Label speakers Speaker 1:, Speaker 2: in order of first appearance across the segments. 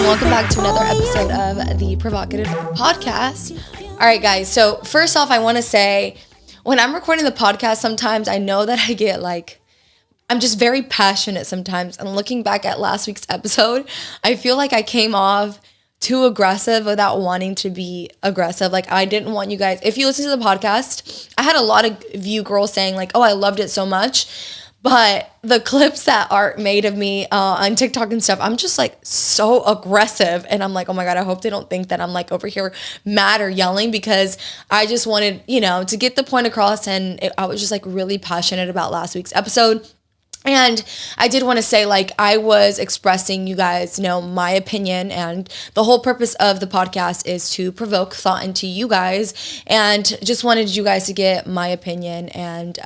Speaker 1: welcome back to another episode of the Provocative Podcast. All right, guys. So first off, I want to say when I'm recording the podcast, sometimes I know that I get I'm just very passionate sometimes. And looking back at last week's episode, I feel like I came off too aggressive without wanting to be aggressive. Like, I didn't want you guys, if you listen to the podcast, I had a lot of you girls saying like, oh, I loved it so much. But the clips that Art made of me on TikTok and stuff, I'm just like so aggressive. And I'm like, oh my God, I hope they don't think that I'm like over here mad or yelling, because I just wanted, to get the point across. And I was just like really passionate about last week's episode. And I did want to say, like, I was expressing, you guys, my opinion, and the whole purpose of the podcast is to provoke thought into you guys, and just wanted you guys to get my opinion. And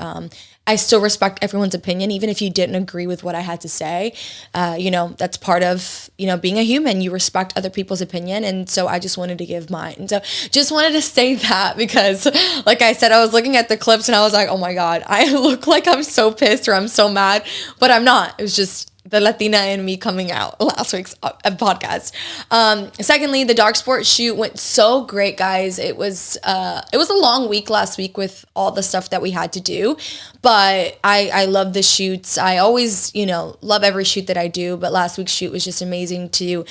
Speaker 1: I still respect everyone's opinion, even if you didn't agree with what I had to say. That's part of, being a human. You respect other people's opinion. And so I just wanted to give mine. And so just wanted to say that because, like I said, I was looking at the clips and I was like, oh my God, I look like I'm so pissed or I'm so mad, but I'm not. It was just the Latina in me coming out last week's podcast. Secondly, the dark sport shoot went so great, guys. It was a long week last week with all the stuff that we had to do, but I love the shoots. I always, love every shoot that I do, but last week's shoot was just amazing to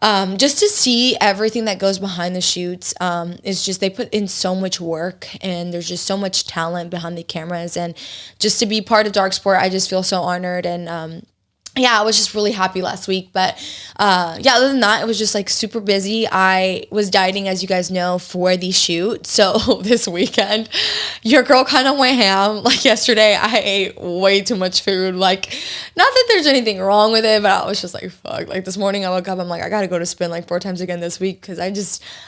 Speaker 1: just to see everything that goes behind the shoots. It's just, they put in so much work and there's just so much talent behind the cameras, and just to be part of dark sport, I just feel so honored. And I was just really happy last week. But other than that, it was just like super busy. I was dieting, as you guys know, for the shoot. So this weekend, your girl kind of went ham. Like yesterday, I ate way too much food. Like, not that there's anything wrong with it, but I was just like, fuck. Like this morning I woke up, I'm like, I gotta go to spin like 4 times again this week, because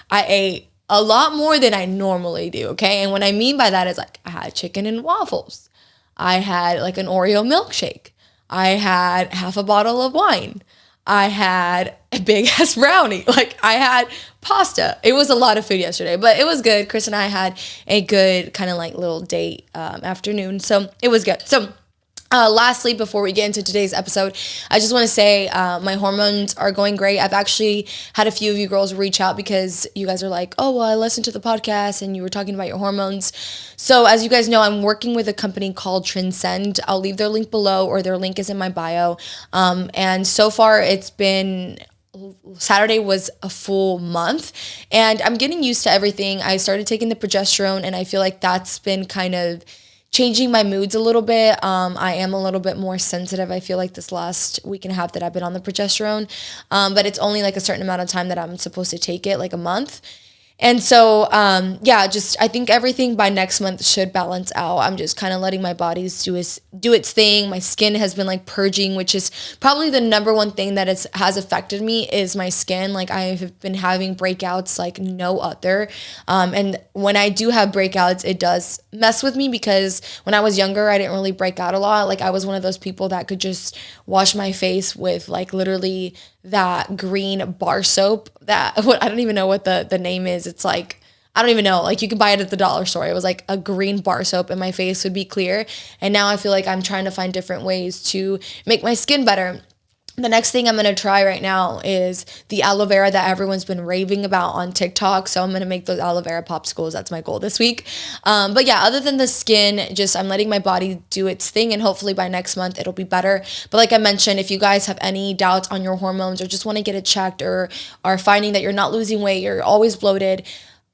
Speaker 1: I ate a lot more than I normally do, okay? And what I mean by that is, like, I had chicken and waffles. I had like an Oreo milkshake. I had half a bottle of wine. I had a big ass brownie. Like, I had pasta. It was a lot of food yesterday, but it was good. Chris and I had a good kind of like little date afternoon. So it was good. So lastly, before we get into today's episode, I just want to say my hormones are going great. I've actually had a few of you girls reach out because you guys are like, oh, well, I listened to the podcast and you were talking about your hormones. So as you guys know, I'm working with a company called Transcend. I'll leave their link below, or their link is in my bio. And so far Saturday was a full month, and I'm getting used to everything. I started taking the progesterone, and I feel like that's been kind of changing my moods a little bit. I am a little bit more sensitive, I feel like, this last week and a half that I've been on the progesterone. But it's only like a certain amount of time that I'm supposed to take it, like a month. And so, I think everything by next month should balance out. I'm just kind of letting my body do its thing. My skin has been like purging, which is probably the number one thing that has affected me is my skin. Like, I have been having breakouts like no other. And when I do have breakouts, it does mess with me, because when I was younger, I didn't really break out a lot. Like, I was one of those people that could just wash my face with like literally that green bar soap I don't even know what the name is. It's like, I don't even know. Like, you can buy it at the dollar store. It was like a green bar soap and my face would be clear. And now I feel like I'm trying to find different ways to make my skin better. The next thing I'm going to try right now is the aloe vera that everyone's been raving about on TikTok. So I'm going to make those aloe vera popsicles. That's my goal this week. But yeah, other than the skin, just I'm letting my body do its thing, and hopefully by next month it'll be better. But like I mentioned, if you guys have any doubts on your hormones or just want to get it checked, or are finding that you're not losing weight, you're always bloated,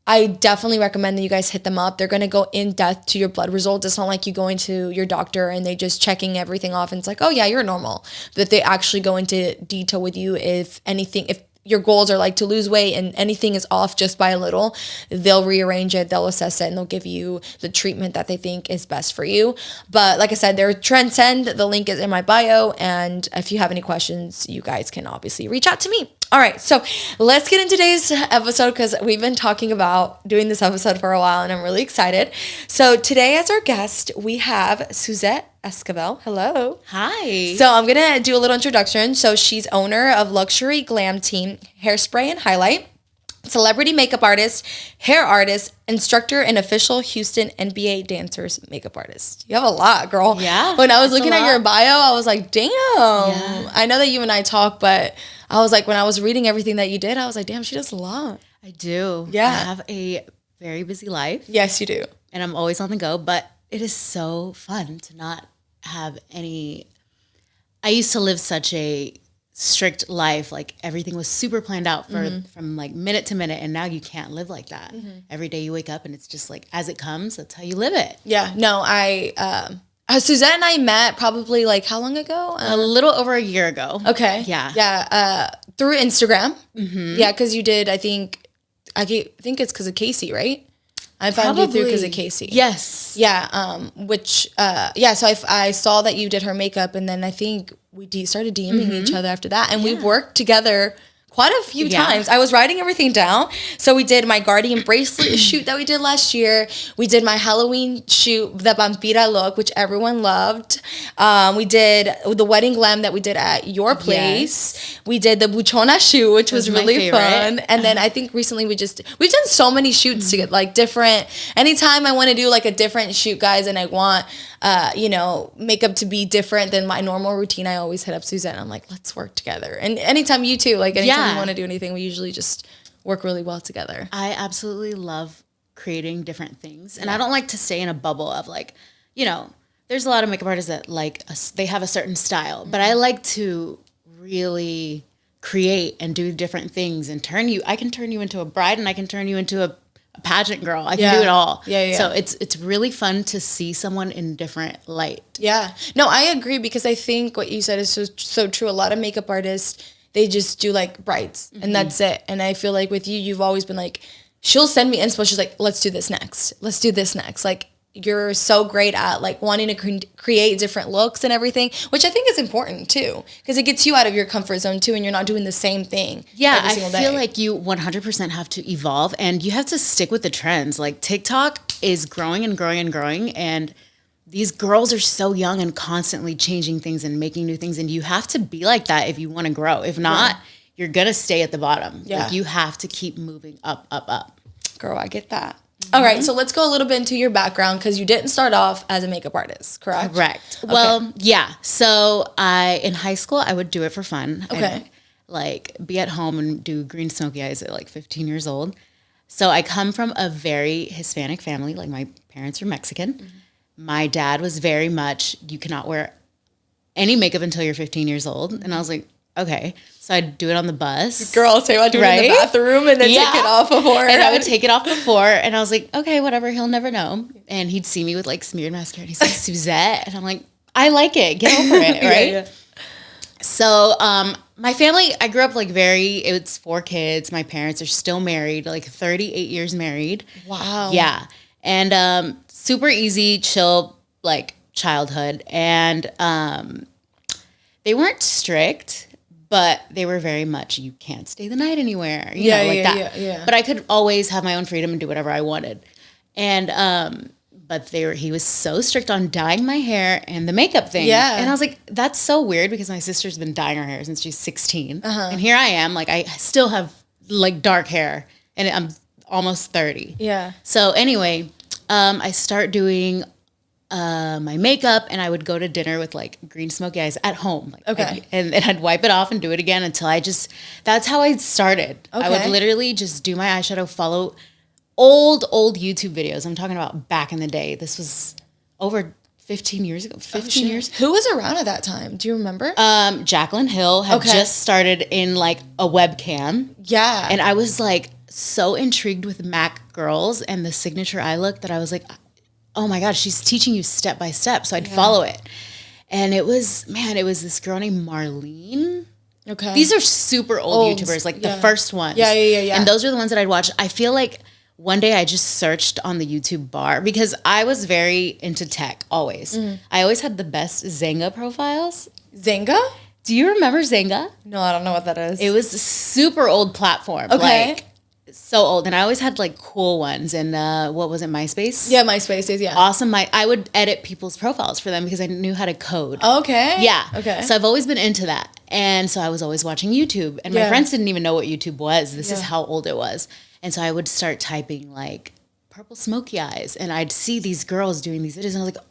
Speaker 1: I definitely recommend that you guys hit them up. They're going to go in depth to your blood results. It's not like you going to your doctor and they just checking everything off and it's like, oh yeah, you're normal. But they actually go into detail with you if your goals are like to lose weight and anything is off just by a little, they'll rearrange it, they'll assess it, and they'll give you the treatment that they think is best for you. But like I said, they're Transcend. The link is in my bio. And if you have any questions, you guys can obviously reach out to me. All right, so let's get into today's episode, because we've been talking about doing this episode for a while and I'm really excited. So today as our guest, we have Suzette Esquivel. Hello.
Speaker 2: Hi.
Speaker 1: So I'm going to do a little introduction. So she's owner of Luxury Glam Team Hairspray and Highlight, celebrity makeup artist, hair artist, instructor, and official Houston NBA dancers makeup artist. You have a lot, girl.
Speaker 2: Yeah.
Speaker 1: When I was looking at your bio, I was like, damn. Yeah. I know that you and I talk, but I was like, when I was reading everything that you did, I was like, damn, she does a lot.
Speaker 2: I do.
Speaker 1: Yeah.
Speaker 2: I have a very busy life.
Speaker 1: Yes, you do.
Speaker 2: And I'm always on the go, but it is so fun to not have I used to live such a strict life. Like everything was super planned out from like minute to minute. And now you can't live like that. Every day you wake up and it's just like, as it comes, that's how you live it.
Speaker 1: Yeah. No, Suzette and I met probably like how long ago?
Speaker 2: A little over a year ago.
Speaker 1: Okay.
Speaker 2: Yeah.
Speaker 1: Yeah. Through Instagram. Yeah. Cause you did, I think it's cause of Casey, right? I found you through because of Casey.
Speaker 2: Yes.
Speaker 1: Yeah. So I saw that you did her makeup, and then I think we started DMing each other after that, and we worked together quite a few times. I was writing everything down. So we did my Guardian bracelet shoot that we did last year. We did my Halloween shoot, the Vampira look, which everyone loved. We did the wedding glam that we did at your place. Yes. We did the Buchona shoot, which was really fun. And then I think recently we've done so many shoots to get like different. Anytime I want to do like a different shoot, guys, and I want makeup to be different than my normal routine, I always hit up Suzette and I'm like, let's work together. And anytime you too, like anytime you want to do anything, we usually just work really well together.
Speaker 2: I absolutely love creating different things. And I don't like to stay in a bubble of like, there's a lot of makeup artists that like, they have a certain style, but I like to really create and do different things and I can turn you into a bride and I can turn you into a pageant girl. I can do it all. Yeah. So it's really fun to see someone in different light. Yeah.
Speaker 1: No, I agree because I think what you said is so true. A lot of makeup artists, they just do like brides and that's it. And I feel like with you, you've always been like, she'll send me inspo. She's like, let's do this next. Let's do this next. Like you're so great at like wanting to create different looks and everything, which I think is important too, because it gets you out of your comfort zone too, and you're not doing the same thing.
Speaker 2: Yeah, every single day. I feel like you 100% have to evolve, and you have to stick with the trends. Like TikTok is growing and growing and growing, and these girls are so young and constantly changing things and making new things, and you have to be like that if you want to grow. If not, you're gonna stay at the bottom. Yeah. Like you have to keep moving up, up, up.
Speaker 1: Girl, I get that. All right, so let's go a little bit into your background because you didn't start off as a makeup artist, correct?
Speaker 2: Correct. Okay. Well, yeah. So in high school, I would do it for fun. Okay. I'd, like be at home and do green smoky eyes at like 15 years old. So I come from a very Hispanic family. Like my parents are Mexican. My dad was very much, you cannot wear any makeup until you're 15 years old. And I was like, okay. So I'd do it on the bus.
Speaker 1: Girl, say I'd do it in the bathroom and then take it off before.
Speaker 2: And I would take it off before. And I was like, okay, whatever. He'll never know. And he'd see me with like smeared mascara. And he's like, Suzette. And I'm like, I like it. Get over it. Right? Yeah. So my family, I grew up like it's 4 kids. My parents are still married, like 38 years married.
Speaker 1: Wow.
Speaker 2: Yeah. And super easy, chill, like childhood. And they weren't strict, but they were very much, you can't stay the night anywhere, you know, like that. Yeah. But I could always have my own freedom and do whatever I wanted. And, but he was so strict on dyeing my hair and the makeup thing. Yeah. And I was like, that's so weird because my sister's been dyeing her hair since she's 16. And here I am, like I still have like dark hair and I'm almost 30. Yeah. So anyway, I start doing my makeup and I would go to dinner with like green smoky eyes at home. Like, okay. And I'd wipe it off and do it again until that's how I started. Okay. I would literally just do my eyeshadow, follow old YouTube videos. I'm talking about back in the day. This was over 15 years ago. 15 years.
Speaker 1: Who was around at that time? Do you remember?
Speaker 2: Jaclyn Hill had just started in like a webcam. Yeah. And I was like so intrigued with MAC girls and the signature eye look that I was like, oh my God, she's teaching you step by step. So I'd follow it. And it was this girl named Marlene. Okay. These are super old YouTubers, like the first ones. Yeah. And those are the ones that I'd watch. I feel like one day I just searched on the YouTube bar because I was very into tech always. I always had the best Zynga profiles.
Speaker 1: Zynga?
Speaker 2: Do you remember Zynga?
Speaker 1: No, I don't know what that is.
Speaker 2: It was a super old platform. Okay. Like, so old, and I always had like cool ones. And what was it, MySpace?
Speaker 1: Yeah, MySpace is
Speaker 2: awesome. I would edit people's profiles for them because I knew how to code.
Speaker 1: Okay.
Speaker 2: Yeah. Okay. So I've always been into that, and so I was always watching YouTube, and my friends didn't even know what YouTube was. This is how old it was, and so I would start typing like purple smoky eyes, and I'd see these girls doing these videos, and I was like,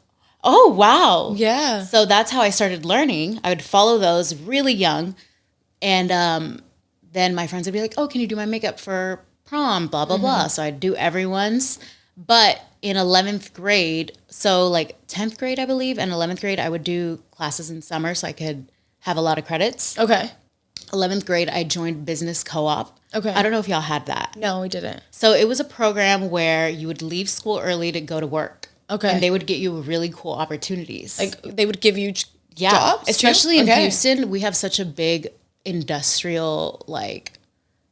Speaker 2: oh wow. Yeah. So that's how I started learning. I would follow those really young. And then my friends would be like, oh, can you do my makeup for prom, blah, blah, blah. So I'd do everyone's. But in 11th grade, so like 10th grade, I believe, and 11th grade, I would do classes in summer so I could have a lot of credits.
Speaker 1: Okay.
Speaker 2: 11th grade, I joined business co-op.
Speaker 1: Okay.
Speaker 2: I don't know if y'all had that.
Speaker 1: No, we didn't.
Speaker 2: So it was a program where you would leave school early to go to work.
Speaker 1: Okay.
Speaker 2: And they would get you really cool opportunities.
Speaker 1: Like they would give you jobs?
Speaker 2: Especially in Houston, we have such a big industrial, like,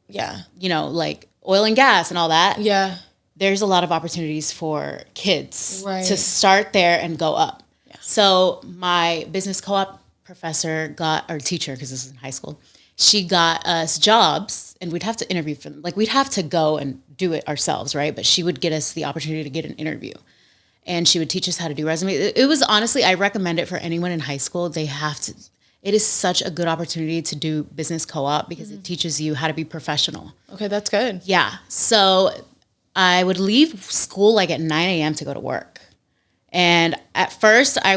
Speaker 2: like oil and gas and all that.
Speaker 1: Yeah.
Speaker 2: There's a lot of opportunities for kids
Speaker 1: Right.
Speaker 2: to start there and go up.
Speaker 1: Yeah.
Speaker 2: So my business co-op professor teacher, because this is in high school, she got us jobs and we'd have to interview for them. Like we'd have to go and do it ourselves, right? But she would get us the opportunity to get an interview. And she would teach us how to do resumes. It was honestly, I recommend it for anyone in high school. They have to, it is such a good opportunity to do business co-op because it teaches you how to be professional.
Speaker 1: Okay, that's good.
Speaker 2: Yeah. So I would leave school like at 9 a.m. to go to work. And at first I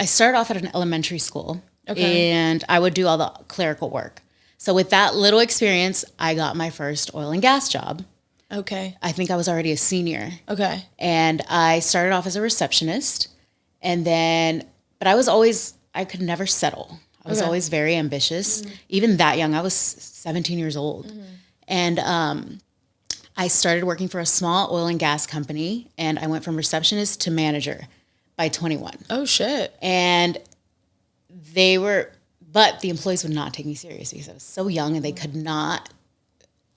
Speaker 2: started off at an elementary school and I would do all the clerical work. So with that little experience, I got my first oil and gas job.
Speaker 1: Okay.
Speaker 2: I think I was already a senior.
Speaker 1: Okay.
Speaker 2: And I started off as a receptionist. And then, but I could never settle. I was always very ambitious. Even that young, I was 17 years old. And I started working for a small oil and gas company. And I went from receptionist to manager by 21.
Speaker 1: Oh, shit.
Speaker 2: And but the employees would not take me serious because I was so young and they could not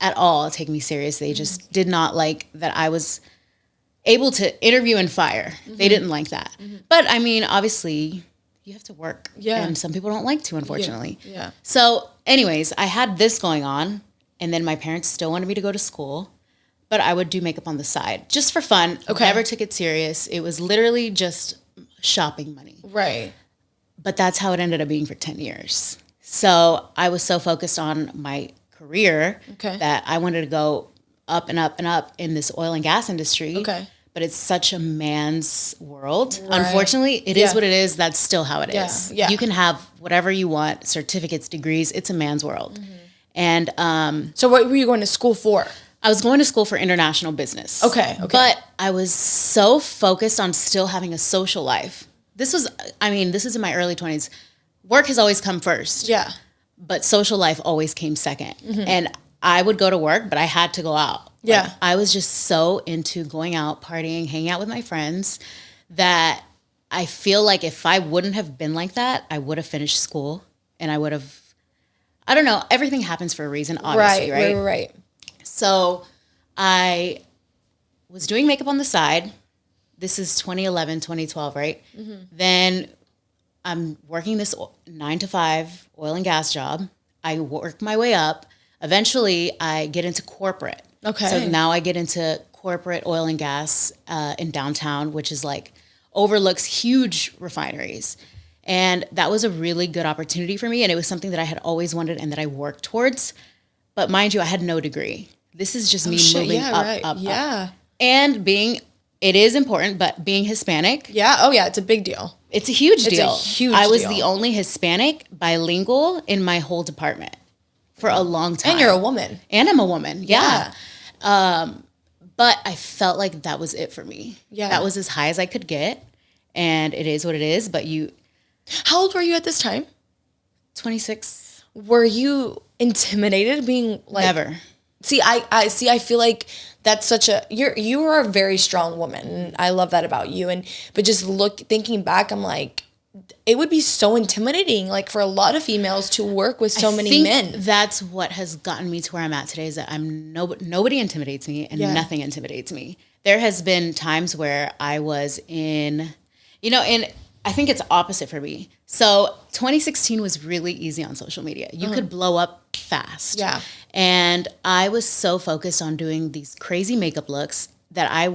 Speaker 2: at all take me serious. They just did not like that I was able to interview and fire. They didn't like that. But I mean, obviously you have to work.
Speaker 1: Yeah.
Speaker 2: And some people don't like to, unfortunately.
Speaker 1: Yeah.
Speaker 2: So anyways, I had this going on and then my parents still wanted me to go to school, but I would do makeup on the side just for fun.
Speaker 1: Okay.
Speaker 2: Never took it serious. It was literally just shopping money.
Speaker 1: Right.
Speaker 2: But that's how it ended up being for 10 years. So I was so focused on my career that I wanted to go up and up and up in this oil and gas industry.
Speaker 1: Okay.
Speaker 2: But it's such a man's world.
Speaker 1: Right.
Speaker 2: Unfortunately, it is what it is. That's still how it is.
Speaker 1: Yeah.
Speaker 2: You can have whatever you want, certificates, degrees. It's a man's world. And
Speaker 1: so what were you going to school for?
Speaker 2: I was going to school for international business.
Speaker 1: Okay.
Speaker 2: But I was so focused on still having a social life. This is in my early 20s. Work has always come first.
Speaker 1: Yeah.
Speaker 2: But social life always came second. And I would go to work, but I had to go out.
Speaker 1: Yeah.
Speaker 2: I was just so into going out, partying, hanging out with my friends that I feel like if I wouldn't have been like that, I would have finished school and I would have, I don't know, everything happens for a reason, obviously, right?
Speaker 1: Right.
Speaker 2: So I was doing makeup on the side. This is 2011, 2012, right? Then I'm working this 9 to 5 oil and gas job. I work my way up. Eventually, I get into corporate.
Speaker 1: Okay.
Speaker 2: So now I get into corporate oil and gas in downtown, which is like overlooks huge refineries. And that was a really good opportunity for me. And it was something that I had always wanted and that I worked towards. But mind you, I had no degree. This is just me moving up. And it is important, but being Hispanic.
Speaker 1: Yeah. Oh, yeah. It's a big deal.
Speaker 2: It's a huge deal.
Speaker 1: It's a huge
Speaker 2: I was
Speaker 1: deal.
Speaker 2: the only Hispanic bilingual in my whole department for a long time.
Speaker 1: And you're a woman.
Speaker 2: And I'm a woman. Yeah. But I felt like that was it for me.
Speaker 1: Yeah.
Speaker 2: That was as high as I could get. And it is what it is. But
Speaker 1: How old were you at this time?
Speaker 2: 26.
Speaker 1: Were you intimidated being like...
Speaker 2: Never.
Speaker 1: See, I feel like that's such a... You are a very strong woman. And I love that about you. But just thinking back, I'm like... It would be so intimidating, like for a lot of females to work with so many men.
Speaker 2: That's what has gotten me to where I'm at today. Is that nobody intimidates me, and nothing intimidates me. There has been times where I was and I think it's opposite for me. So 2016 was really easy on social media. You could blow up fast.
Speaker 1: Yeah.
Speaker 2: And I was so focused on doing these crazy makeup looks that I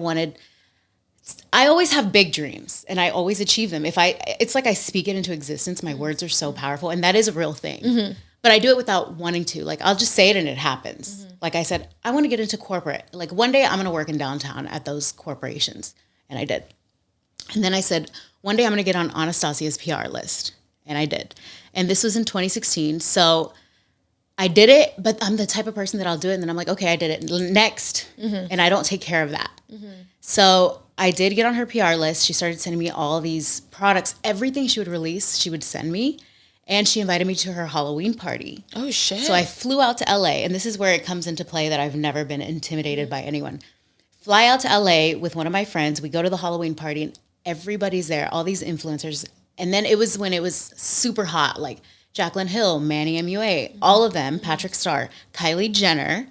Speaker 2: always have big dreams and I always achieve them. It's like I speak it into existence. My words are so powerful, and that is a real thing. But I do it without wanting to. Like, I'll just say it and it happens. Like I said, I want to get into corporate. Like, one day I'm going to work in downtown at those corporations. And I did. And then I said, one day I'm going to get on Anastasia's PR list. And I did. And this was in 2016. So I did it, but I'm the type of person that I'll do it and then I'm like, okay, I did it. Next. And I don't take care of that. So I did get on her PR list. She started sending me all these products. Everything she would release, she would send me. And she invited me to her Halloween party.
Speaker 1: Oh, shit.
Speaker 2: So I flew out to LA. And this is where it comes into play that I've never been intimidated by anyone. Fly out to LA with one of my friends. We go to the Halloween party and everybody's there, all these influencers. And then it was when it was super hot, like Jaclyn Hill, Manny MUA, all of them, Patrick Starr, Kylie Jenner.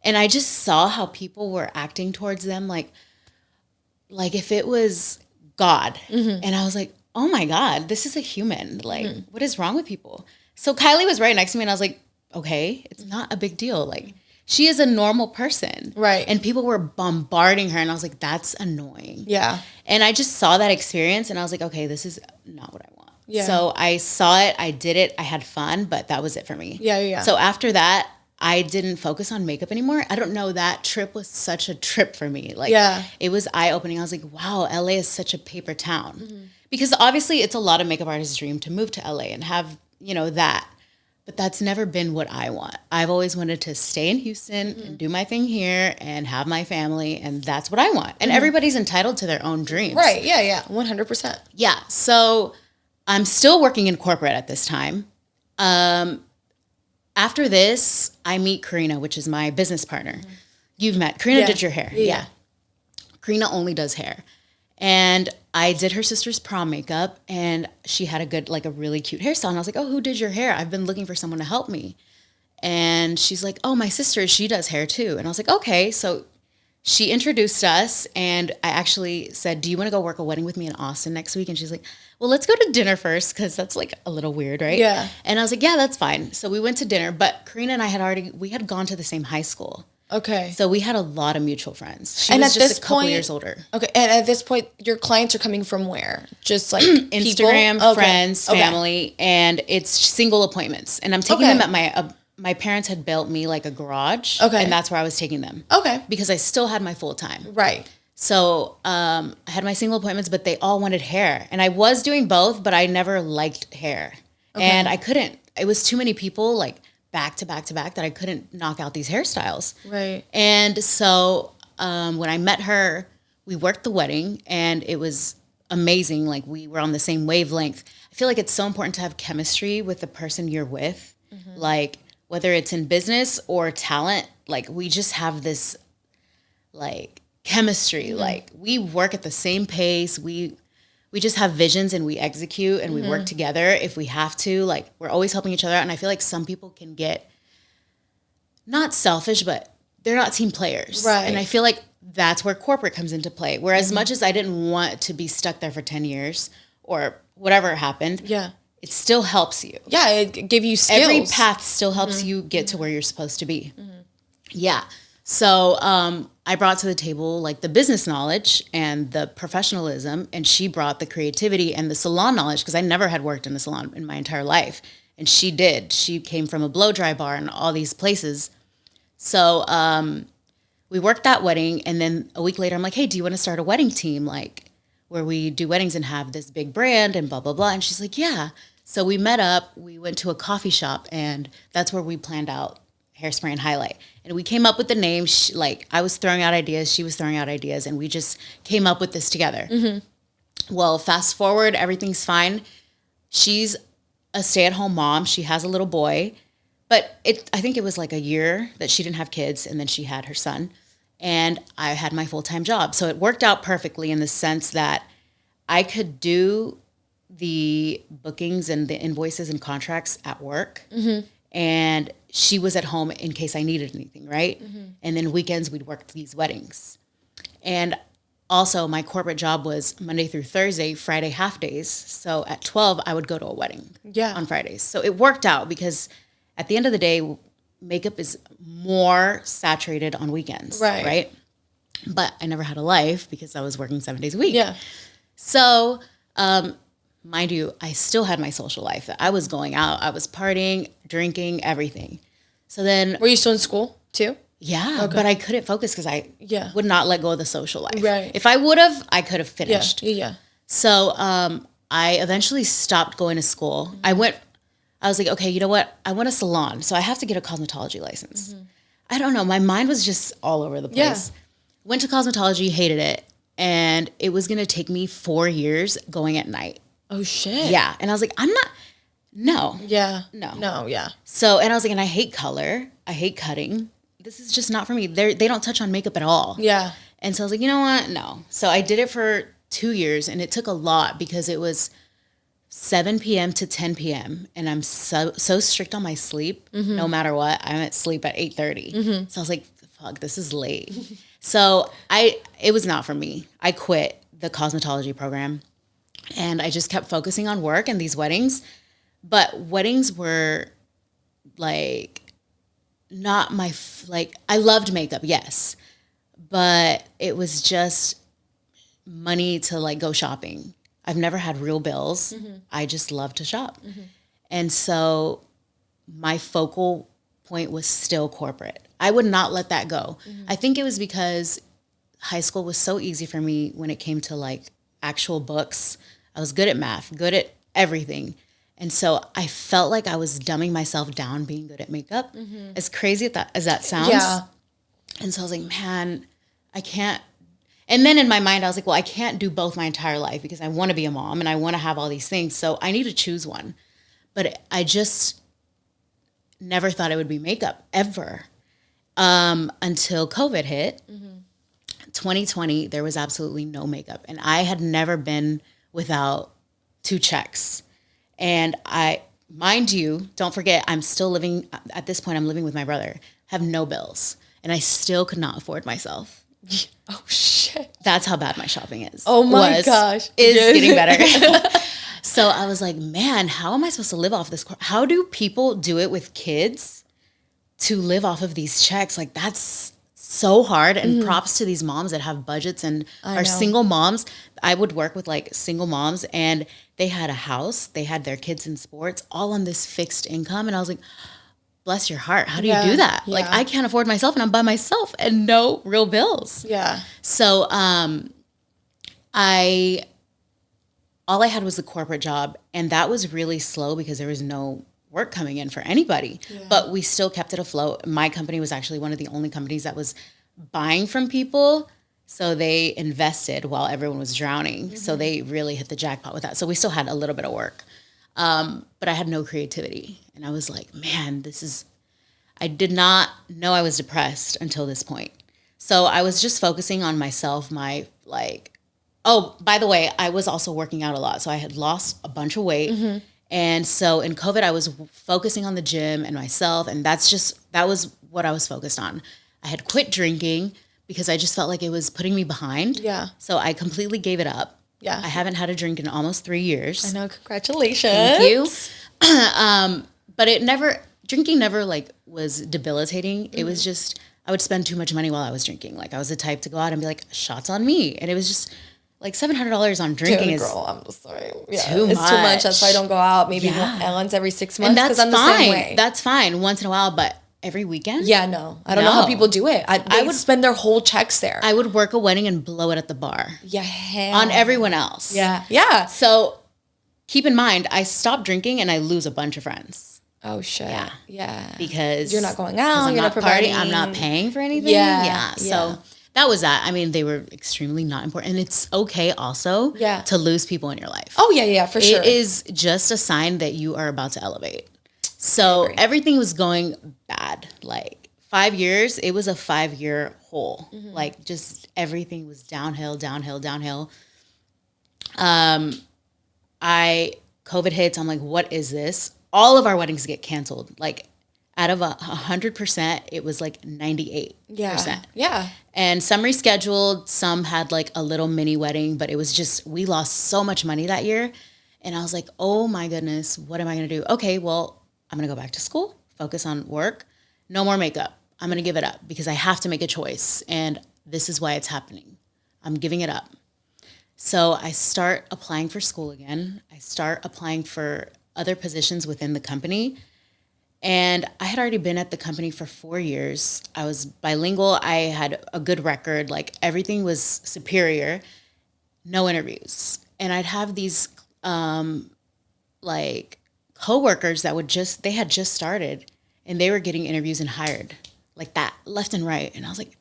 Speaker 2: And I just saw how people were acting towards them like if it was God. And I was like, oh my God, this is a human. Like, what is wrong with people? So Kylie was right next to me and I was like, okay, it's not a big deal. Like, she is a normal person.
Speaker 1: Right.
Speaker 2: And people were bombarding her and I was like, that's annoying.
Speaker 1: Yeah.
Speaker 2: And I just saw that experience and I was like, okay, this is not what I want.
Speaker 1: Yeah.
Speaker 2: So I saw it, I did it, I had fun, but that was it for me.
Speaker 1: Yeah.
Speaker 2: So after that, I didn't focus on makeup anymore. I don't know, that trip was such a trip for me. Like, it was eye-opening. I was like, wow, LA is such a paper town. Because obviously it's a lot of makeup artists' dream to move to LA and have, that. But that's never been what I want. I've always wanted to stay in Houston and do my thing here and have my family, and that's what I want. And everybody's entitled to their own dreams.
Speaker 1: Right, yeah, 100%.
Speaker 2: Yeah, so I'm still working in corporate at this time. After this, I meet Karina, which is my business partner. You've met. Karina did your hair. Yeah. Karina only does hair. And I did her sister's prom makeup and she had a really cute hairstyle. And I was like, oh, who did your hair? I've been looking for someone to help me. And she's like, oh, my sister, she does hair too. And I was like, okay. So she introduced us and I actually said, do you want to go work a wedding with me in Austin next week? And she's like, well, let's go to dinner first because that's like a little weird, right?
Speaker 1: Yeah.
Speaker 2: And I was like, yeah, that's fine. So we went to dinner, but Karina and I we had gone to the same high school.
Speaker 1: Okay.
Speaker 2: So we had a lot of mutual friends. She
Speaker 1: and
Speaker 2: was
Speaker 1: at
Speaker 2: just
Speaker 1: this
Speaker 2: a couple
Speaker 1: point,
Speaker 2: years older.
Speaker 1: Okay. And at this point, your clients are coming from where? Just like
Speaker 2: Instagram, friends, family, and it's single appointments. And I'm taking them at my parents had built me like a garage.
Speaker 1: Okay.
Speaker 2: And that's where I was taking them.
Speaker 1: Okay.
Speaker 2: Because I still had my full time.
Speaker 1: Right.
Speaker 2: So I had my single appointments, but they all wanted hair. And I was doing both, but I never liked hair. Okay. And I couldn't. It was too many people, like, back to back to back, that I couldn't knock out these hairstyles.
Speaker 1: Right.
Speaker 2: And so when I met her, we worked the wedding and it was amazing. Like, we were on the same wavelength. I feel like it's so important to have chemistry with the person you're with. Like, whether it's in business or talent, like, we just have this like chemistry. Like, we work at the same pace. We just have visions and we execute and we work together if we have to. Like, we're always helping each other out. And I feel like some people can get not selfish, but they're not team players.
Speaker 1: Right.
Speaker 2: And I feel like that's where corporate comes into play. Where as much as I didn't want to be stuck there for 10 years or whatever happened, it still helps you.
Speaker 1: Yeah, it give you skills.
Speaker 2: Every path still helps you get to where you're supposed to be. Yeah. So I brought to the table like the business knowledge and the professionalism, and she brought the creativity and the salon knowledge, because I never had worked in a salon in my entire life. And she did. She came from a blow dry bar and all these places. So we worked that wedding, and then a week later I'm like, hey, do you want to start a wedding team, like where we do weddings and have this big brand and blah, blah, blah. And she's like, yeah. So we met up, we went to a coffee shop, and that's where we planned out Hairspray and Highlight. And we came up with the name. Like, I was throwing out ideas, she was throwing out ideas, and we just came up with this together. Well, fast forward, everything's fine. She's a stay-at-home mom. She has a little boy. But I think it was like a year that she didn't have kids, and then she had her son. And I had my full-time job. So it worked out perfectly in the sense that I could do the bookings and the invoices and contracts at work. And she was at home in case I needed anything, right? And then weekends we'd work these weddings. And also my corporate job was Monday through Thursday, Friday half days. So at 12, I would go to a wedding on Fridays. So it worked out because at the end of the day, makeup is more saturated on weekends, right? But I never had a life because I was working 7 days a week. So, mind you, I still had my social life. I was going out, I was partying, drinking, everything. So then...
Speaker 1: Were you still in school too?
Speaker 2: Yeah, but I couldn't focus because I would not let go of the social life.
Speaker 1: Right.
Speaker 2: If I would have, I could have finished.
Speaker 1: Yeah.
Speaker 2: So I eventually stopped going to school. I was like, okay, you know what? I want a salon, so I have to get a cosmetology license. I don't know. My mind was just all over the place.
Speaker 1: Yeah.
Speaker 2: Went to cosmetology, hated it. And it was going to take me 4 years going at night.
Speaker 1: Oh, shit.
Speaker 2: Yeah. And I was like, no.
Speaker 1: Yeah.
Speaker 2: No.
Speaker 1: No, yeah.
Speaker 2: So, and I was like, and I hate color. I hate cutting. This is just not for me. They don't touch on makeup at all.
Speaker 1: Yeah.
Speaker 2: And so I was like, you know what? No. So I did it for 2 years, and it took a lot because it was 7 p.m. to 10 p.m. And I'm so strict on my sleep. No matter what, I'm at sleep at 8:30. So I was like, fuck, this is late. So it was not for me. I quit the cosmetology program, and I just kept focusing on work and these weddings. But weddings were like not my, I loved makeup, yes. But it was just money to like go shopping. I've never had real bills. I just love to shop. And so my focal point was still corporate. I would not let that go. I think it was because high school was so easy for me when it came to like actual books. I was good at math, good at everything. And so I felt like I was dumbing myself down being good at makeup. As crazy as that sounds.
Speaker 1: Yeah.
Speaker 2: And so I was like, man, I can't. And then in my mind, I was like, well, I can't do both my entire life because I want to be a mom and I want to have all these things. So I need to choose one. But I just never thought it would be makeup ever until COVID hit. 2020, there was absolutely no makeup. And I had never been without 2 checks. And mind you, don't forget, I'm still living, at this point, I'm living with my brother, have no bills. And I still could not afford myself.
Speaker 1: Oh, shit.
Speaker 2: That's how bad my shopping is.
Speaker 1: Oh, my gosh.
Speaker 2: Is getting better. So I was like, man, how am I supposed to live off this? How do people do it with kids to live off of these checks? Like, that's so hard. And props to these moms that have budgets and are single moms. I would work with like single moms, and they had a house. They had their kids in sports, all on this fixed income. And I was like, bless your heart. How do you do that?
Speaker 1: Yeah.
Speaker 2: Like, I can't afford myself and I'm by myself and no real bills.
Speaker 1: Yeah.
Speaker 2: So all I had was the corporate job, and that was really slow because there was no work coming in for anybody. Yeah. But we still kept it afloat. My company was actually one of the only companies that was buying from people. So they invested while everyone was drowning. So they really hit the jackpot with that. So we still had a little bit of work. But I had no creativity. And I was like, man, I did not know I was depressed until this point. So I was just focusing on myself, oh, by the way, I was also working out a lot. So I had lost a bunch of weight. And so in COVID, I was focusing on the gym and myself. And that was what I was focused on. I had quit drinking because I just felt like it was putting me behind.
Speaker 1: Yeah.
Speaker 2: So I completely gave it up.
Speaker 1: Yeah.
Speaker 2: I haven't had a drink in almost 3 years.
Speaker 1: I know. Congratulations.
Speaker 2: Thank you. But drinking never like was debilitating. It was just, I would spend too much money while I was drinking. Like, I was the type to go out and be like, shots on me. And it was just like $700 on drinking.
Speaker 1: Dude, girl, I'm just sorry. Yeah,
Speaker 2: too
Speaker 1: it's
Speaker 2: much.
Speaker 1: too much. That's why I don't go out maybe once every 6 months.
Speaker 2: And that's
Speaker 1: I'm
Speaker 2: fine.
Speaker 1: The same way.
Speaker 2: That's fine once in a while, but every weekend?
Speaker 1: Yeah, no. I don't know how people do it. I would spend their whole checks there.
Speaker 2: I would work a wedding and blow it at the bar.
Speaker 1: Yeah.
Speaker 2: On everyone else.
Speaker 1: Yeah. Yeah.
Speaker 2: So keep in mind, I stop drinking and I lose a bunch of friends.
Speaker 1: Oh, shit. Yeah.
Speaker 2: Because
Speaker 1: you're not going out, you're not providing.
Speaker 2: I'm not paying for anything.
Speaker 1: Yeah.
Speaker 2: So that was that. I mean, they were extremely not important. And it's okay also to lose people in your life.
Speaker 1: Oh, yeah, for sure.
Speaker 2: It is just a sign that you are about to elevate. So everything was going bad. Like 5 years, it was a 5-year hole. Like, just everything was downhill. COVID hits. I'm like, what is this? All of our weddings get canceled. Like, out of 100%, it was like 98%.
Speaker 1: Yeah.
Speaker 2: And some rescheduled, some had like a little mini wedding, but it was just, we lost so much money that year. And I was like, oh my goodness, what am I going to do? Okay, well, I'm going to go back to school, focus on work, no more makeup. I'm going to give it up because I have to make a choice. And this is why it's happening. I'm giving it up. So I start applying for school again. I start applying for other positions within the company. And I had already been at the company for 4 years. I was bilingual. I had a good record. Like, everything was superior. No interviews. And I'd have these like coworkers that they had just started and they were getting interviews and hired like that left and right. And I was like,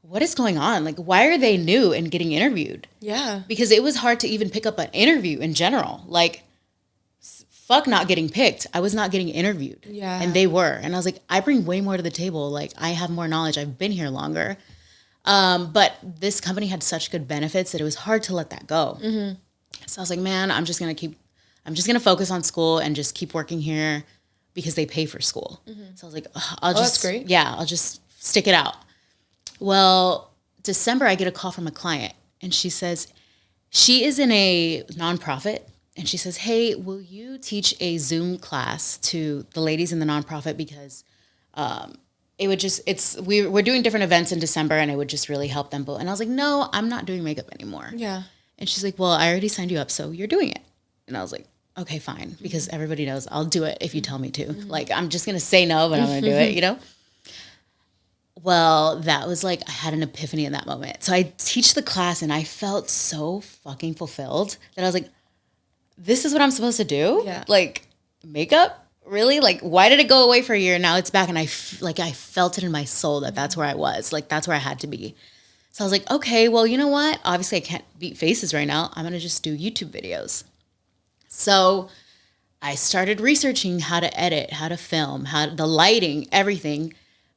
Speaker 2: what is going on? Like, why are they new and getting interviewed?
Speaker 1: Yeah.
Speaker 2: Because it was hard to even pick up an interview in general. Like, fuck not getting picked. I was not getting interviewed.
Speaker 1: Yeah.
Speaker 2: And they were. And I was like, I bring way more to the table. Like, I have more knowledge. I've been here longer. But this company had such good benefits that it was hard to let that go. Mm-hmm. So I was like, man, I'm just going to focus on school and just keep working here because they pay for school. Mm-hmm. So I was like,
Speaker 1: that's great.
Speaker 2: Yeah, I'll just stick it out. Well, December, I get a call from a client and she says, she is in a nonprofit and she says, hey, will you teach a Zoom class to the ladies in the nonprofit? Because, we're doing different events in December and it would just really help them both. And I was like, no, I'm not doing makeup anymore.
Speaker 1: Yeah.
Speaker 2: And she's like, well, I already signed you up, so you're doing it. And I was like, okay, fine. Because everybody knows I'll do it if you tell me to. Mm-hmm. Like, I'm just going to say no, but I'm going to do it, you know? Well, that was like, I had an epiphany in that moment. So I teach the class and I felt so fucking fulfilled that I was like, this is what I'm supposed to do?
Speaker 1: Yeah.
Speaker 2: Like, makeup? Really? Like, why did it go away for a year? Now it's back. And I felt it in my soul that that's where I was. Like, that's where I had to be. So I was like, okay, well, you know what? Obviously, I can't beat faces right now. I'm going to just do YouTube videos. So I started researching how to edit, how to film, the lighting, everything.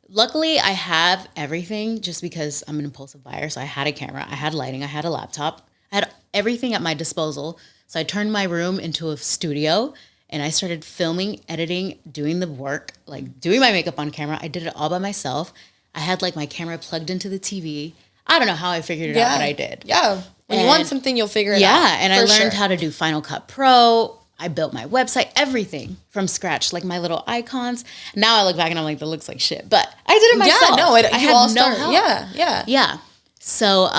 Speaker 2: Luckily, I have everything just because I'm an impulsive buyer. So I had a camera, I had lighting, I had a laptop. I had everything at my disposal. So I turned my room into a studio and I started filming, editing, doing the work, like doing my makeup on camera. I did it all by myself. I had like my camera plugged into the TV. I don't know how I figured it out, but I did.
Speaker 1: Yeah. When you want something, you'll figure it out.
Speaker 2: Yeah. And I learned how to do Final Cut Pro. I built my website, everything from scratch, like my little icons. Now I look back and I'm like, that looks like shit. But I did it myself.
Speaker 1: Yeah, no,
Speaker 2: I had no help.
Speaker 1: Yeah.
Speaker 2: Yeah. So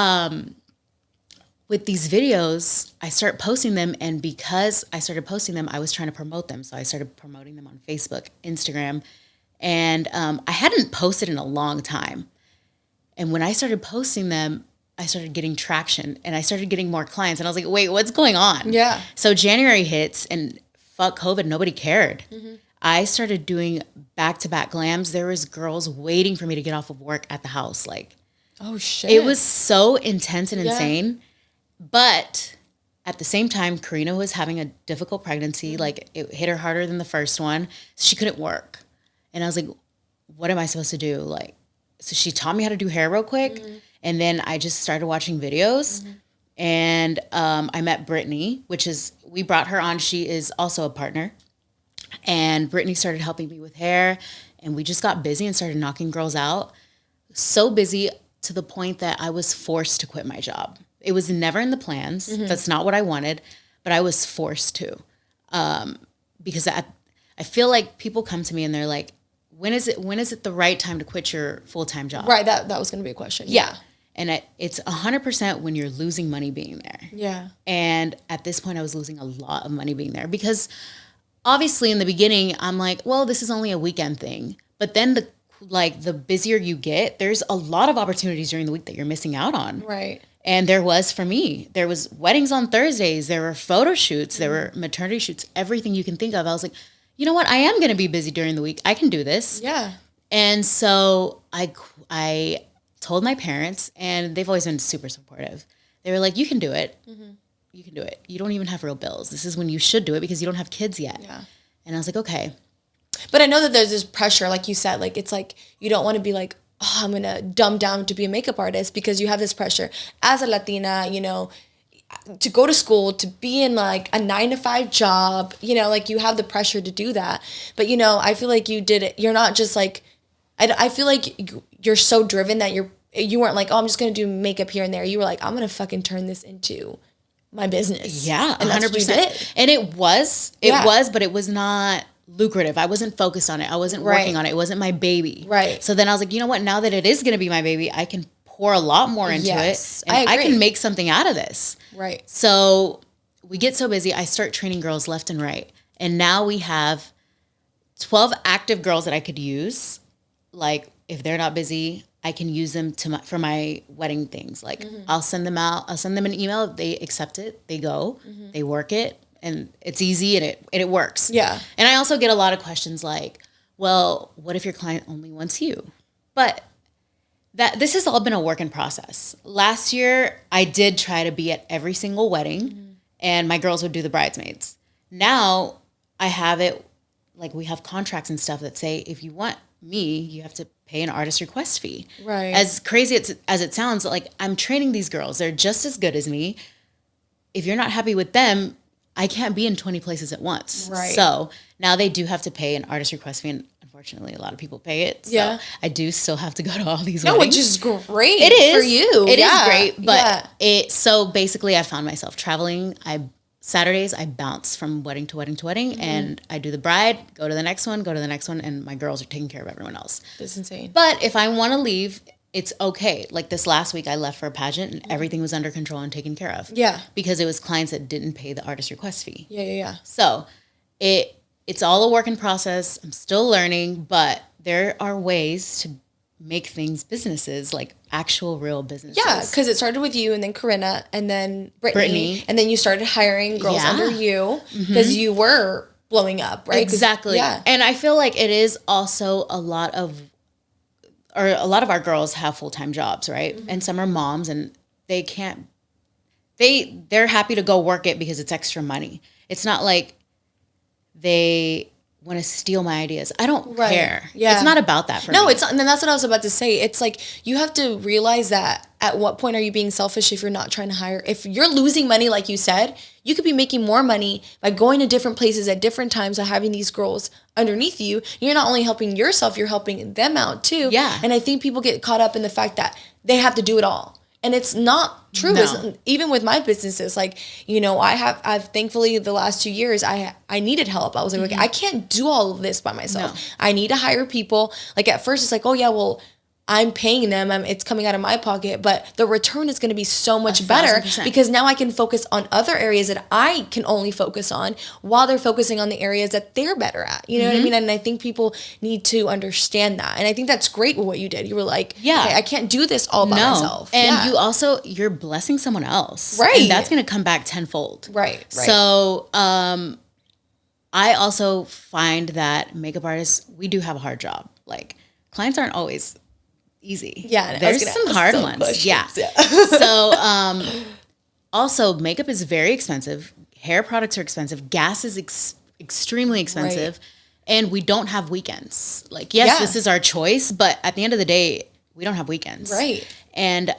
Speaker 2: with these videos, I started posting them. And because I started posting them, I was trying to promote them. So I started promoting them on Facebook, Instagram. And I hadn't posted in a long time. And when I started posting them, I started getting traction and I started getting more clients. And I was like, wait, what's going on?
Speaker 1: Yeah.
Speaker 2: So January hits and fuck COVID, nobody cared. Mm-hmm. I started doing back-to-back glams. There was girls waiting for me to get off of work at the house. Like,
Speaker 1: oh shit.
Speaker 2: It was so intense and insane. But at the same time, Karina was having a difficult pregnancy. Mm-hmm. Like it hit her harder than the first one. She couldn't work. And I was like, what am I supposed to do? Like, so she taught me how to do hair real quick. Mm-hmm. And then I just started watching videos. Mm-hmm. And I met Brittany, we brought her on. She is also a partner. And Brittany started helping me with hair. And we just got busy and started knocking girls out. So busy to the point that I was forced to quit my job. It was never in the plans. Mm-hmm. That's not what I wanted. But I was forced to. Because I feel like people come to me and they're like, when is it the right time to quit your full-time job?
Speaker 1: Right, that was going to be a question.
Speaker 2: Yeah. And it's 100% when you're losing money being there. Yeah. And at this point, I was losing a lot of money being there because obviously in the beginning, I'm like, well, this is only a weekend thing. But then the busier you get, there's a lot of opportunities during the week that you're missing out on.
Speaker 1: Right.
Speaker 2: And there was for me. There was weddings on Thursdays. There were photo shoots. There were maternity shoots. Everything you can think of. I was like, you know what? I am going to be busy during the week. I can do this. Yeah. And so I told my parents, and they've always been super supportive. They were like, you can do it. Mm-hmm. You can do it. You don't even have real bills. This is when you should do it because you don't have kids yet. Yeah. And I was like, okay.
Speaker 1: But I know that there's this pressure, like you said, like it's like you don't want to be like, oh, I'm going to dumb down to be a makeup artist because you have this pressure as a Latina, you know, to go to school, to be in like a 9-to-5 job, you know, like you have the pressure to do that. But, you know, I feel like you did it. You're not just like, I feel like you're so driven that you weren't like, oh, I'm just going to do makeup here and there. You were like, I'm going to fucking turn this into my business.
Speaker 2: Yeah,
Speaker 1: and
Speaker 2: 100%. And it was, but it was not lucrative. I wasn't focused on it. I wasn't working on it. It wasn't my baby. Right. So then I was like, you know what? Now that it is going to be my baby, I can pour a lot more into it. And I can make something out of this. Right. So we get so busy. I start training girls left and right. And now we have 12 active girls that I could use. Like if they're not busy, I can use them for my wedding things. Like I'll send them out. I'll send them an email. They accept it. They go. Mm-hmm. They work it. and it's easy and it works.
Speaker 1: Yeah.
Speaker 2: And I also get a lot of questions like, well, what if your client only wants you? But this has all been a work in process. Last year, I did try to be at every single wedding, and my girls would do the bridesmaids. Now I have it, like we have contracts and stuff that say, if you want me, you have to pay an artist request fee.
Speaker 1: Right.
Speaker 2: As crazy as it sounds, like I'm training these girls. They're just as good as me. If you're not happy with them, I can't be in 20 places at once.
Speaker 1: Right.
Speaker 2: So now they do have to pay an artist request fee, and unfortunately, a lot of people pay it. So
Speaker 1: Yeah.
Speaker 2: I do still have to go to all these
Speaker 1: No,
Speaker 2: weddings.
Speaker 1: which is great
Speaker 2: It is
Speaker 1: for you.
Speaker 2: It is
Speaker 1: Yeah.
Speaker 2: great, but
Speaker 1: Yeah.
Speaker 2: so basically I found myself traveling. Saturdays I bounce from wedding to wedding to wedding, and I do the bride, go to the next one, and my girls are taking care of everyone else.
Speaker 1: That's insane.
Speaker 2: But if I want to leave, it's okay. Like this last week I left for a pageant and everything was under control and taken care of.
Speaker 1: Yeah.
Speaker 2: Because it was clients that didn't pay the artist request fee.
Speaker 1: Yeah.
Speaker 2: So it's all a work in process. I'm still learning, but there are ways to make things businesses, like actual real businesses.
Speaker 1: Yeah, because it started with you and then Corinna and then Brittany. And then you started hiring girls
Speaker 2: Yeah.
Speaker 1: under you because you were blowing up, right?
Speaker 2: Exactly.
Speaker 1: Yeah.
Speaker 2: And I feel like it is also a lot of our girls have full-time jobs, right? And some are moms and they're happy to go work it because it's extra money. It's not like they want to steal my ideas. I don't care.
Speaker 1: Yeah.
Speaker 2: It's not about that for me.
Speaker 1: No, it's not. And then that's what I was about to say. It's like you have to realize that at what point are you being selfish if you're not trying to hire? If you're losing money, like you said, you could be making more money by going to different places at different times by having these girls underneath you. You're not only helping yourself, you're helping them out too.
Speaker 2: Yeah.
Speaker 1: And I think people get caught up in the fact that they have to do it all. And it's not true.
Speaker 2: No.
Speaker 1: Even with my businesses, like, I've thankfully the last 2 years, I needed help. I was like, okay, I can't do all of this by myself.
Speaker 2: No.
Speaker 1: I need to hire people. Like at first it's like, oh yeah, well, I'm paying them. It's coming out of my pocket, but the return is going to be so much better
Speaker 2: 1,000%.
Speaker 1: because now I can focus on other areas that I can only focus on while they're focusing on the areas that they're better at. You know what I mean? And I think people need to understand that. And I think that's great with what you did. You were like,
Speaker 2: Yeah.
Speaker 1: okay, I can't do this all by myself.
Speaker 2: And
Speaker 1: Yeah.
Speaker 2: you're blessing someone else.
Speaker 1: Right.
Speaker 2: And that's going to come back tenfold.
Speaker 1: Right.
Speaker 2: So, I also find that makeup artists, we do have a hard job. Like clients aren't always easy.
Speaker 1: Yeah, and I
Speaker 2: there's
Speaker 1: was gonna
Speaker 2: some
Speaker 1: ask
Speaker 2: hard
Speaker 1: some
Speaker 2: ones.
Speaker 1: questions.
Speaker 2: Yeah.
Speaker 1: Yeah.
Speaker 2: So, also makeup is very expensive. Hair products are expensive. Gas is extremely expensive.
Speaker 1: Right.
Speaker 2: And we don't have weekends. Like, yes,
Speaker 1: Yeah.
Speaker 2: this is our choice, but at the end of the day, we don't have weekends.
Speaker 1: Right.
Speaker 2: And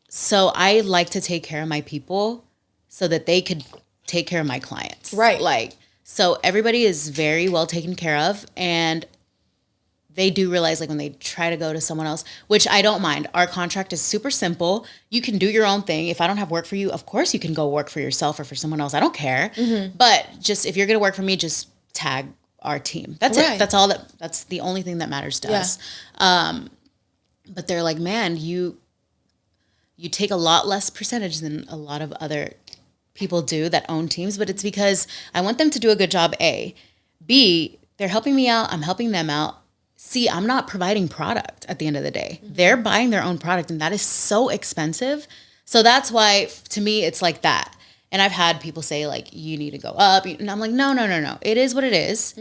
Speaker 2: so I like to take care of my people so that they could take care of my clients.
Speaker 1: Right.
Speaker 2: Like, so everybody is very well taken care of, and they do realize, like, when they try to go to someone else, which I don't mind. Our contract is super simple. You can do your own thing. If I don't have work for you, of course you can go work for yourself or for someone else. I don't care. But just if you're going to work for me, just tag our team. That's
Speaker 1: Right.
Speaker 2: it. That's the only thing that matters to us. But they're like, man, you take a lot less percentage than a lot of other people do that own teams, but it's because I want them to do a good job, A. B, they're helping me out, I'm helping them out. C, I'm not providing product at the end of the day. They're buying their own product, and that is so expensive. So that's why, to me, it's like that. And I've had people say, like, you need to go up. And I'm like, no. It is what it is.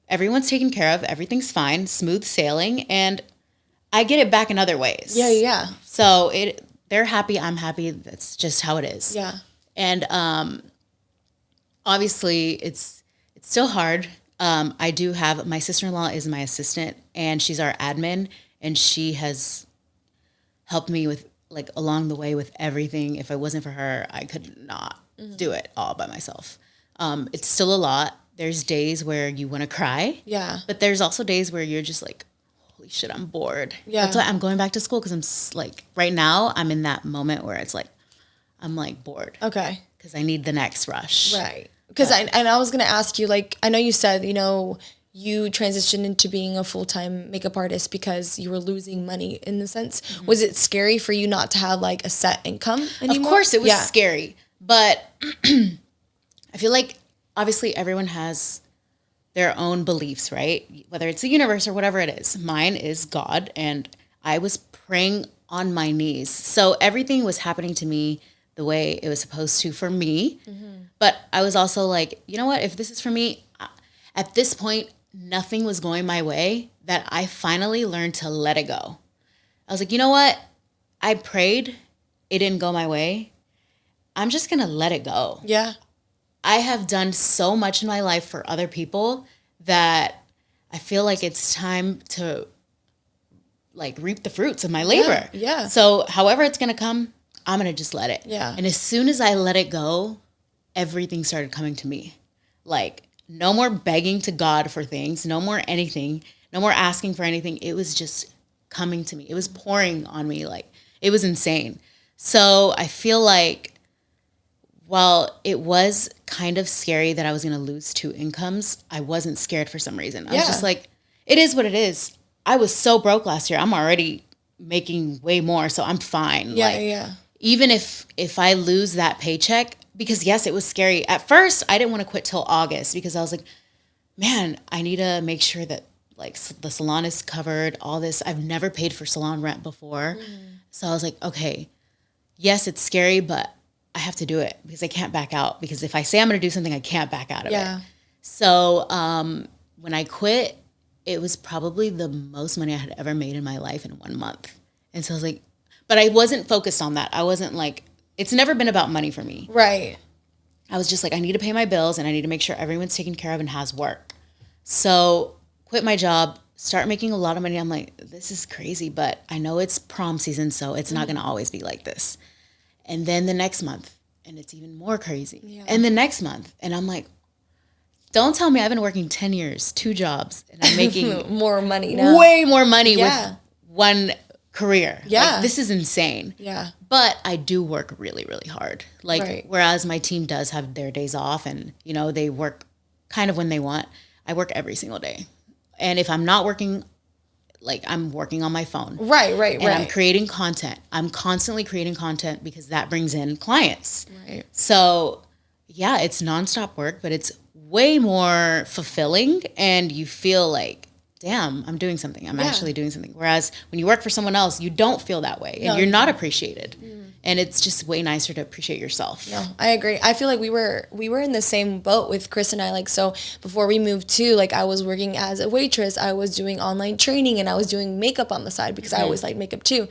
Speaker 2: Everyone's taken care of. Everything's fine. Smooth sailing. And I get it back in other ways.
Speaker 1: Yeah.
Speaker 2: So they're happy. I'm happy. That's just how it is.
Speaker 1: Yeah.
Speaker 2: And obviously, it's still hard. I do have, my sister-in-law is my assistant, and she's our admin, and she has helped me with, like, along the way with everything. If it wasn't for her, I could not do it all by myself. It's still a lot. There's days where you want to cry.
Speaker 1: Yeah.
Speaker 2: But there's also days where you're just like, holy shit, I'm bored.
Speaker 1: Yeah.
Speaker 2: That's why I'm going back to school, because like, right now, I'm in that moment where it's like, I'm like bored.
Speaker 1: Okay.
Speaker 2: Because I need the next rush.
Speaker 1: Right. Because I was going to ask you, like, I know you said, you transitioned into being a full-time makeup artist because you were losing money in the sense. Was it scary for you not to have, like, a set income anymore?
Speaker 2: Of course it was scary. But I feel like, obviously, everyone has their own beliefs, right? Whether it's the universe or whatever it is. Mine is God, and I was praying on my knees. So everything was happening to me the way it was supposed to for me. But I was also like, you know what? If this is for me, at this point, nothing was going my way, that I finally learned to let it go. I was like, you know what? I prayed. It didn't go my way. I'm just going to let it go.
Speaker 1: Yeah.
Speaker 2: I have done so much in my life for other people that I feel like it's time to like reap the fruits of my labor.
Speaker 1: Yeah.
Speaker 2: So however it's going to come, I'm going to just let it.
Speaker 1: Yeah.
Speaker 2: And as soon as I let it go, everything started coming to me. Like, no more begging to God for things, no more anything, no more asking for anything. It was just coming to me. It was pouring on me. Like, it was insane. So I feel like, while it was kind of scary that I was going to lose 2 incomes, I wasn't scared for some reason. I was just like, it is what it is. I was so broke last year. I'm already making way more, so I'm fine.
Speaker 1: Yeah.
Speaker 2: Even if I lose that paycheck, because yes, it was scary. At first, I didn't want to quit till August because I was like, man, I need to make sure that like the salon is covered, all this. I've never paid for salon rent before. So I was like, okay, yes, it's scary, but I have to do it because I can't back out. Because if I say I'm going to do something, I can't back out of it. So when I quit, it was probably the most money I had ever made in my life in 1 month. And so I was like, but I wasn't focused on that. I wasn't like, it's never been about money for me.
Speaker 1: Right.
Speaker 2: I was just like, I need to pay my bills and I need to make sure everyone's taken care of and has work. So quit my job, start making a lot of money. I'm like, this is crazy, but I know it's prom season, so it's not going to always be like this. And then the next month, and it's even more crazy. Yeah. And the next month, and I'm like, don't tell me I've been working 10 years, 2 jobs, and I'm making
Speaker 1: more money now.
Speaker 2: Way more money with one career.
Speaker 1: Yeah.
Speaker 2: Like, this is insane.
Speaker 1: Yeah.
Speaker 2: But I do work really, really hard. Like, whereas my team does have their days off and, you know, they work kind of when they want, I work every single day. And if I'm not working, like, I'm working on my phone.
Speaker 1: Right.
Speaker 2: And I'm creating content. I'm constantly creating content because that brings in clients.
Speaker 1: Right.
Speaker 2: So, yeah, it's nonstop work, but it's way more fulfilling and you feel like, damn, I'm doing something. I'm actually doing something. Whereas when you work for someone else, you don't feel that way and you're not appreciated. And it's just way nicer to appreciate yourself.
Speaker 1: No, I agree. I feel like we were in the same boat with Chris and I. Like, so before we moved to, like, I was working as a waitress. I was doing online training and I was doing makeup on the side because I always like makeup too.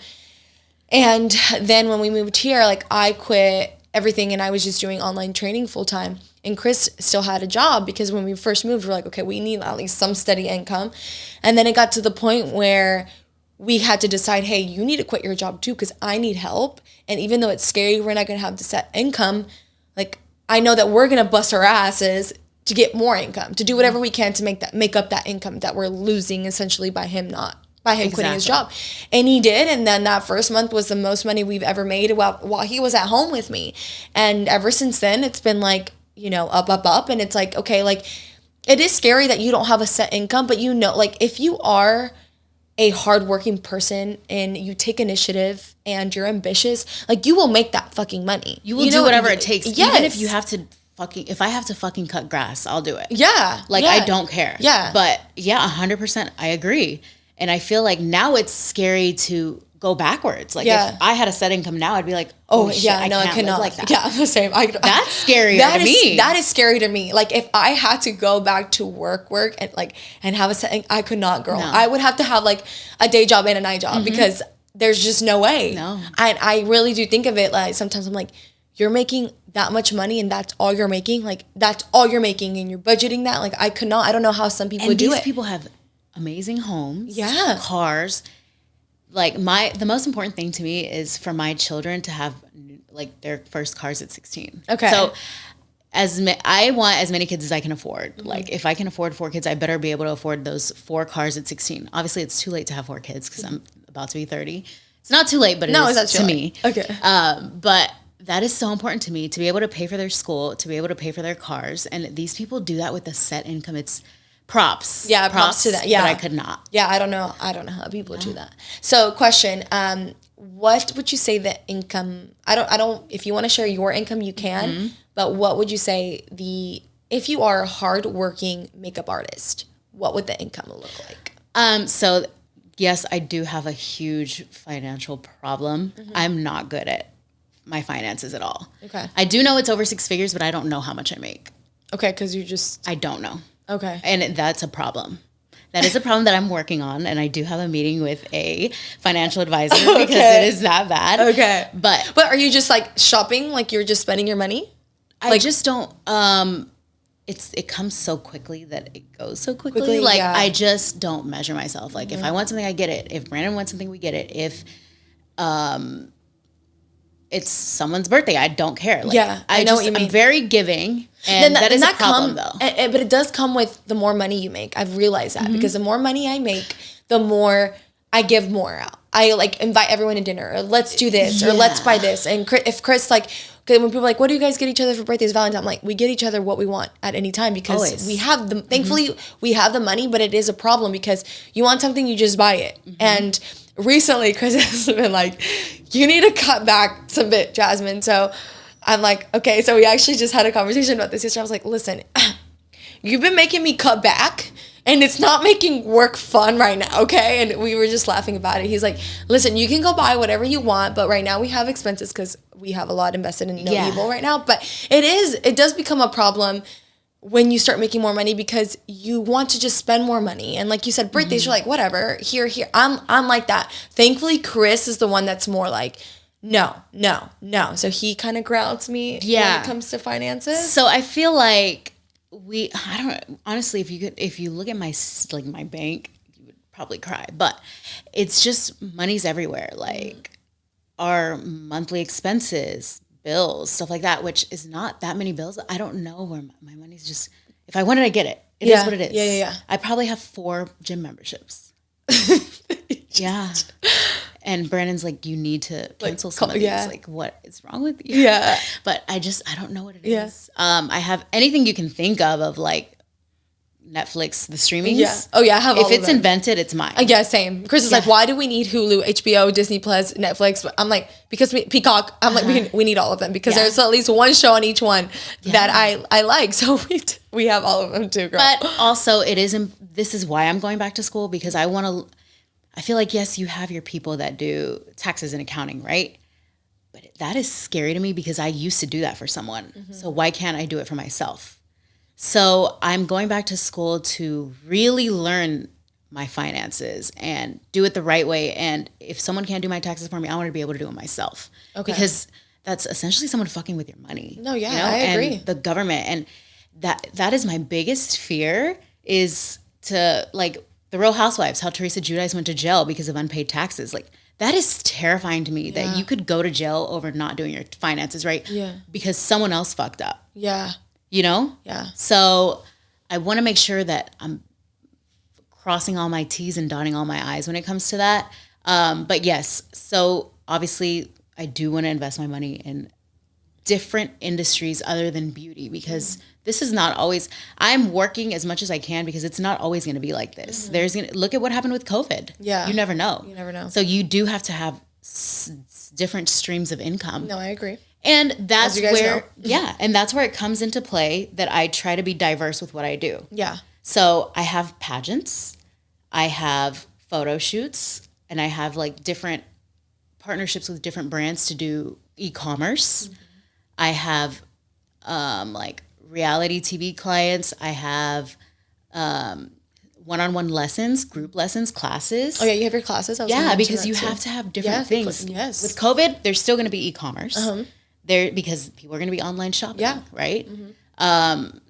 Speaker 1: And then when we moved here, like, I quit everything and I was just doing online training full time. And Chris still had a job because when we first moved, we were like, okay, we need at least some steady income. And then it got to the point where we had to decide, hey, you need to quit your job too because I need help. And even though it's scary, we're not going to have the set income. Like, I know that we're going to bust our asses to get more income, to do whatever we can to make up that income that we're losing essentially by him quitting his job. And he did. And then that first month was the most money we've ever made while he was at home with me. And ever since then, it's been like, you know, up. And it's like, okay, like, it is scary that you don't have a set income, but you know, like, if you are a hardworking person and you take initiative and you're ambitious, like, you will make that fucking money.
Speaker 2: You will do whatever it takes. Yes. Even if you have to if I have to fucking cut grass, I'll do it.
Speaker 1: Yeah.
Speaker 2: Like, I don't care.
Speaker 1: Yeah.
Speaker 2: But yeah, 100%, I agree. And I feel like now it's scary to go backwards. Like, if I had a set income now, I'd be like, oh shit, I cannot live like that.
Speaker 1: Yeah, I'm the same.
Speaker 2: That's scary to me.
Speaker 1: That is scary to me. Like, if I had to go back to work and like, and have a set, I could not, girl. No. I would have to have like a day job and a night job because there's just no way.
Speaker 2: No.
Speaker 1: And I really do think of it like, sometimes I'm like, you're making that much money and that's all you're making. Like, that's all you're making and you're budgeting that. Like, I don't know how some people would do it.
Speaker 2: These people have amazing homes, cars. Like, the most important thing to me is for my children to have like their first cars at 16. Okay. So I want as many kids as I can afford. Mm-hmm. Like, if I can afford 4 kids, I better be able to afford those 4 cars at 16. Obviously, it's too late to have 4 kids because I'm about to be 30. It's not too late, but it is to me.
Speaker 1: Okay.
Speaker 2: But that is so important to me, to be able to pay for their school, to be able to pay for their cars. And these people do that with a set income. It's props.
Speaker 1: Yeah, props to that. Yeah.
Speaker 2: But I could not.
Speaker 1: Yeah, I don't know how people do that. So, question, what would you say the income, I don't if you want to share your income, you can, but what would you say if you are a hardworking makeup artist, what would the income look like?
Speaker 2: So yes, I do have a huge financial problem. I'm not good at my finances at all.
Speaker 1: Okay.
Speaker 2: I do know it's over 6 figures, but I don't know how much I make.
Speaker 1: Okay, because you just...
Speaker 2: I don't know.
Speaker 1: Okay.
Speaker 2: And that's a problem. That is a problem that I'm working on, and I do have a meeting with a financial advisor because it is that bad.
Speaker 1: Okay.
Speaker 2: But
Speaker 1: are you just like shopping? Like you're just spending your money?
Speaker 2: I just don't... it comes so quickly that it goes so quickly. Like, yeah. I just don't measure myself. Like, if I want something, I get it. If Brandon wants something, we get it. If it's someone's birthday, I don't care. Like,
Speaker 1: yeah, I know what you mean.
Speaker 2: I'm very giving, and that is a problem, though.
Speaker 1: But it does come with the more money you make. I've realized that because the more money I make, the more I give more out. I like invite everyone to dinner, or let's do this, or let's buy this. And if Chris like... When people are like, what do you guys get each other for birthdays, Valentine's? I'm like, we get each other what we want at any time because we have the, thankfully we have the money, but it is a problem because you want something, you just buy it. And recently Chris has been like, you need to cut back some bit, Jasmine. So I'm like, okay. So we actually just had a conversation about this yesterday. I was like, listen, you've been making me cut back. And it's not making work fun right now, okay? And we were just laughing about it. He's like, listen, you can go buy whatever you want, but right now we have expenses because we have a lot invested in No Evil right now. But it does become a problem when you start making more money because you want to just spend more money. And like you said, birthdays, you're like, whatever, here. I'm like that. Thankfully, Chris is the one that's more like, no. So he kind of grounds me when it comes to finances.
Speaker 2: So I feel like honestly, if you look at my bank, you would probably cry, but it's just money's everywhere. Like our monthly expenses, bills, stuff like that, which is not that many bills. I don't know where my money's just, if I wanted to get it, it is what it is.
Speaker 1: Yeah.
Speaker 2: I probably have 4 gym memberships. Yeah. And Brandon's like, you need to cancel some of these. Like, what is wrong with you?
Speaker 1: Yeah.
Speaker 2: But I don't know what it is. I have anything you can think of like Netflix, the streamings. Yeah.
Speaker 1: Oh, yeah. I have all of them.
Speaker 2: If it's invented, it's mine.
Speaker 1: Yeah, same. Chris is like, why do we need Hulu, HBO, Disney Plus, Netflix? I'm like, because Peacock. I'm like, we need all of them because there's at least one show on each one that I like. So we have all of them too, girl.
Speaker 2: But also, this is why I'm going back to school because I feel like, yes, you have your people that do taxes and accounting, right? But that is scary to me because I used to do that for someone. So why can't I do it for myself? So I'm going back to school to really learn my finances and do it the right way. And if someone can't do my taxes for me, I want to be able to do it myself. Okay. Because that's essentially someone fucking with your money.
Speaker 1: No, yeah, I agree.
Speaker 2: And the government. And that is my biggest fear is to like... The Real Housewives, how Teresa Giudice went to jail because of unpaid taxes. Like, that is terrifying to me that you could go to jail over not doing your finances right. Yeah. Because someone else fucked up.
Speaker 1: Yeah.
Speaker 2: You know?
Speaker 1: Yeah.
Speaker 2: So I want to make sure that I'm crossing all my T's and dotting all my I's when it comes to that. But yes, so obviously I do want to invest my money in different industries other than beauty because this is not always, I'm working as much as I can because it's not always going to be like this. Look at what happened with COVID.
Speaker 1: Yeah.
Speaker 2: You never know. So you do have to have different streams of income.
Speaker 1: No, I agree.
Speaker 2: And that's where, and that's where it comes into play that I try to be diverse with what I do.
Speaker 1: Yeah.
Speaker 2: So I have pageants, I have photo shoots, and I have like different partnerships with different brands to do e-commerce. I have like reality TV clients. I have one-on-one lessons, group lessons, classes.
Speaker 1: Oh yeah, you have your classes?
Speaker 2: Because you have to have different things.
Speaker 1: Yes.
Speaker 2: With COVID, there's still going to be e-commerce. There because people are going to be online shopping, right? And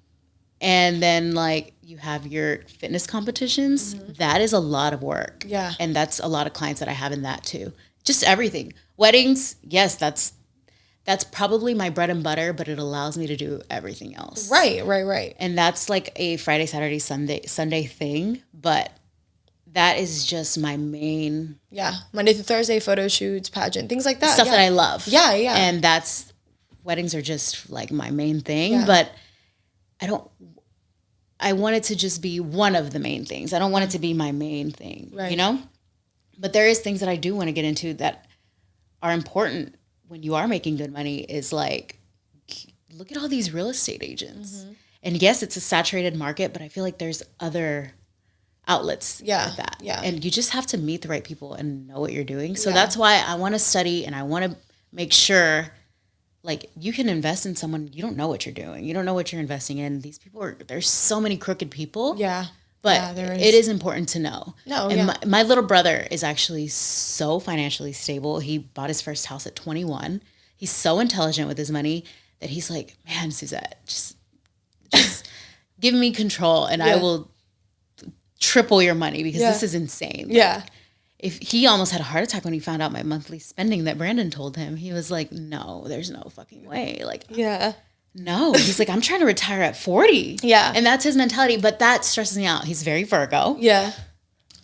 Speaker 2: then like you have your fitness competitions. That is a lot of work.
Speaker 1: Yeah.
Speaker 2: And that's a lot of clients that I have in that too. Just everything. Weddings, yes, that's probably my bread and butter, but it allows me to do everything else.
Speaker 1: Right.
Speaker 2: And that's like a Friday, Saturday, Sunday thing, but that is just my main...
Speaker 1: Yeah. Monday through Thursday, photo shoots, pageant, things like that.
Speaker 2: Stuff that I love.
Speaker 1: Yeah.
Speaker 2: And weddings are just like my main thing, but I want it to just be one of the main things. I don't want it to be my main thing, you know? But there is things that I do want to get into that are important when you are making good money is like, look at all these real estate agents. And yes, it's a saturated market, but I feel like there's other outlets with that. Yeah. And you just have to meet the right people and know what you're doing. So that's why I want to study and I want to make sure like you can invest in someone, you don't know what you're doing. You don't know what you're investing in. These people there's so many crooked people.
Speaker 1: Yeah.
Speaker 2: But
Speaker 1: yeah, there is.
Speaker 2: it is important to know.
Speaker 1: No,
Speaker 2: and
Speaker 1: yeah.
Speaker 2: my little brother is actually so financially stable. He bought his first house at 21. He's so intelligent with his money that he's like, man, Suzette, just give me control and I will triple your money because this is insane.
Speaker 1: Yeah.
Speaker 2: If he almost had a heart attack when he found out my monthly spending that Brandon told him. He was like, no, there's no fucking way. Like, no. He's like, I'm trying to retire at 40.
Speaker 1: Yeah.
Speaker 2: And that's his mentality. But that stresses me out. He's very Virgo.
Speaker 1: Yeah.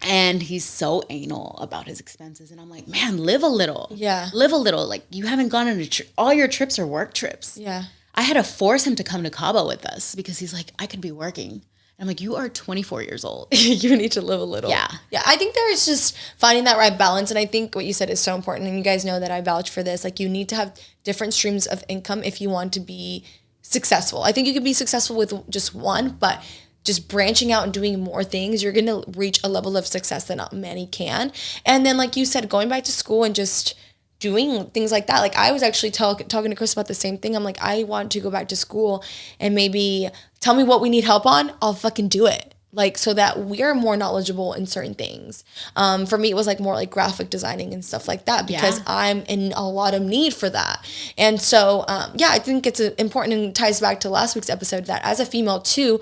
Speaker 2: And he's so anal about his expenses. And I'm like, man, live a little.
Speaker 1: Yeah.
Speaker 2: Live a little. Like, you haven't gone on all your trips are work trips.
Speaker 1: Yeah.
Speaker 2: I had to force him to come to Cabo with us because he's like, I could be working. I'm like, you are 24 years old.
Speaker 1: You need to live a little.
Speaker 2: Yeah.
Speaker 1: Yeah. I think there is just finding that right balance. And I think what you said is so important. And you guys know that I vouch for this. Like, you need to have different streams of income if you want to be successful. I think you can be successful with just one, but just branching out and doing more things, you're going to reach a level of success that not many can. And then, like you said, going back to school and just doing things like that. Like, I was actually talking to Chris about the same thing. I'm like, I want to go back to school and maybe tell me what we need help on. I'll fucking do it. Like, so that we are more knowledgeable in certain things. For me, it was like more like graphic designing and stuff like that because I'm in a lot of need for that. And so, I think it's important and ties back to last week's episode that as a female too,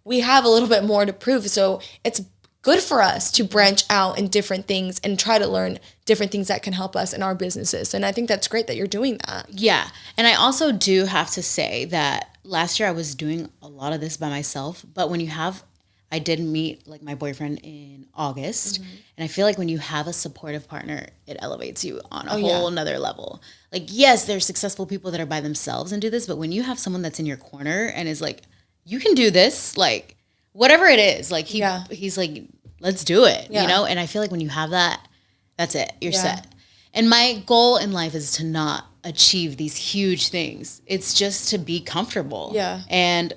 Speaker 1: we have a little bit more to prove. So it's good for us to branch out in different things and try to learn different things that can help us in our businesses. And I think that's great that you're doing that.
Speaker 2: Yeah. And I also do have to say that last year I was doing a lot of this by myself. But when I did meet like my boyfriend in August. Mm-hmm. And I feel like when you have a supportive partner, it elevates you on a whole nother level. Like, yes, there's successful people that are by themselves and do this. But when you have someone that's in your corner and is like, you can do this, like, whatever it is, like he's like, let's do it, you know? And I feel like when you have that, that's it. You're set. And my goal in life is to not achieve these huge things. It's just to be comfortable.
Speaker 1: Yeah.
Speaker 2: And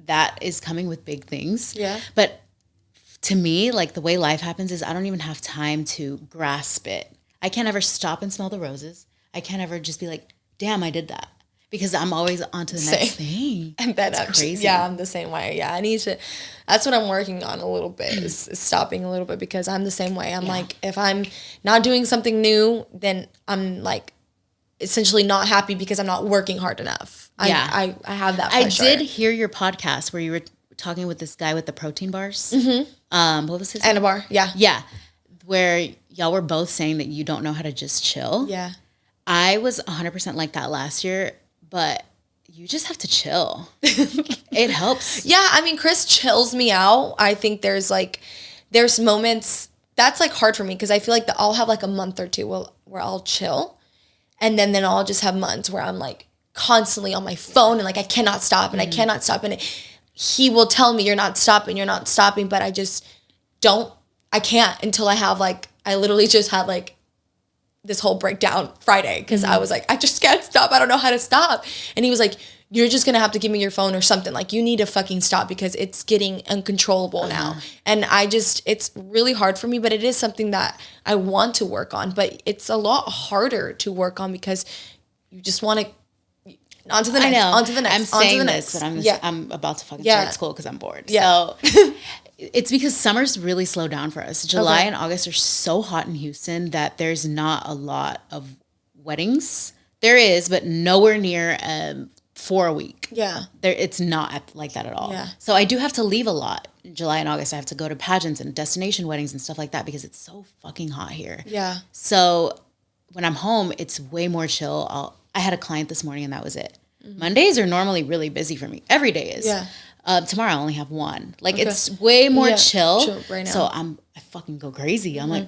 Speaker 2: that is coming with big things.
Speaker 1: Yeah.
Speaker 2: But to me, like the way life happens is I don't even have time to grasp it. I can't ever stop and smell the roses. I can't ever just be like, damn, I did that. Because I'm always on to the next thing.
Speaker 1: And that's crazy. Yeah, I'm the same way. Yeah, I need to, that's what I'm working on a little bit, is stopping a little bit because I'm the same way. I'm like, if I'm not doing something new, then I'm like essentially not happy because I'm not working hard enough. I have that pressure.
Speaker 2: I did hear your podcast where you were talking with this guy with the protein bars. Mm-hmm. What was his name?
Speaker 1: Anabar, yeah.
Speaker 2: Yeah, where y'all were both saying that you don't know how to just chill.
Speaker 1: Yeah.
Speaker 2: I was 100% like that last year. But you just have to chill. It helps.
Speaker 1: Yeah, I mean, Chris chills me out. I think there's moments that's like hard for me because I feel like I'll have like a month or two where I'll chill. And then I'll just have months where I'm like constantly on my phone and like I cannot stop and I cannot stop. And he will tell me, you're not stopping. But I just I can't until I literally just had like this whole breakdown Friday because I was like, I just can't stop. I don't know how to stop. And he was like, you're just going to have to give me your phone or something. Like, you need to fucking stop because it's getting uncontrollable now. And it's really hard for me, but it is something that I want to work on. But it's a lot harder to work on because you just want to, on to the next, on to the next,
Speaker 2: I'm
Speaker 1: on to
Speaker 2: saying
Speaker 1: the
Speaker 2: this,
Speaker 1: next.
Speaker 2: but I'm about to fucking start school because I'm bored.
Speaker 1: Yeah.
Speaker 2: So it's because summer's really slowed down for us. July and August are so hot in Houston that there's not a lot of weddings. There is, but nowhere near for a week.
Speaker 1: Yeah.
Speaker 2: It's not like that at all.
Speaker 1: Yeah.
Speaker 2: So I do have to leave a lot. In July and August, I have to go to pageants and destination weddings and stuff like that because it's so fucking hot here.
Speaker 1: Yeah.
Speaker 2: So when I'm home, it's way more chill. I had a client this morning and that was it. Mm-hmm. Mondays are normally really busy for me. Every day is.
Speaker 1: Yeah.
Speaker 2: Tomorrow I only have one. Like it's way more chill
Speaker 1: right now.
Speaker 2: So I fucking go crazy. I'm like,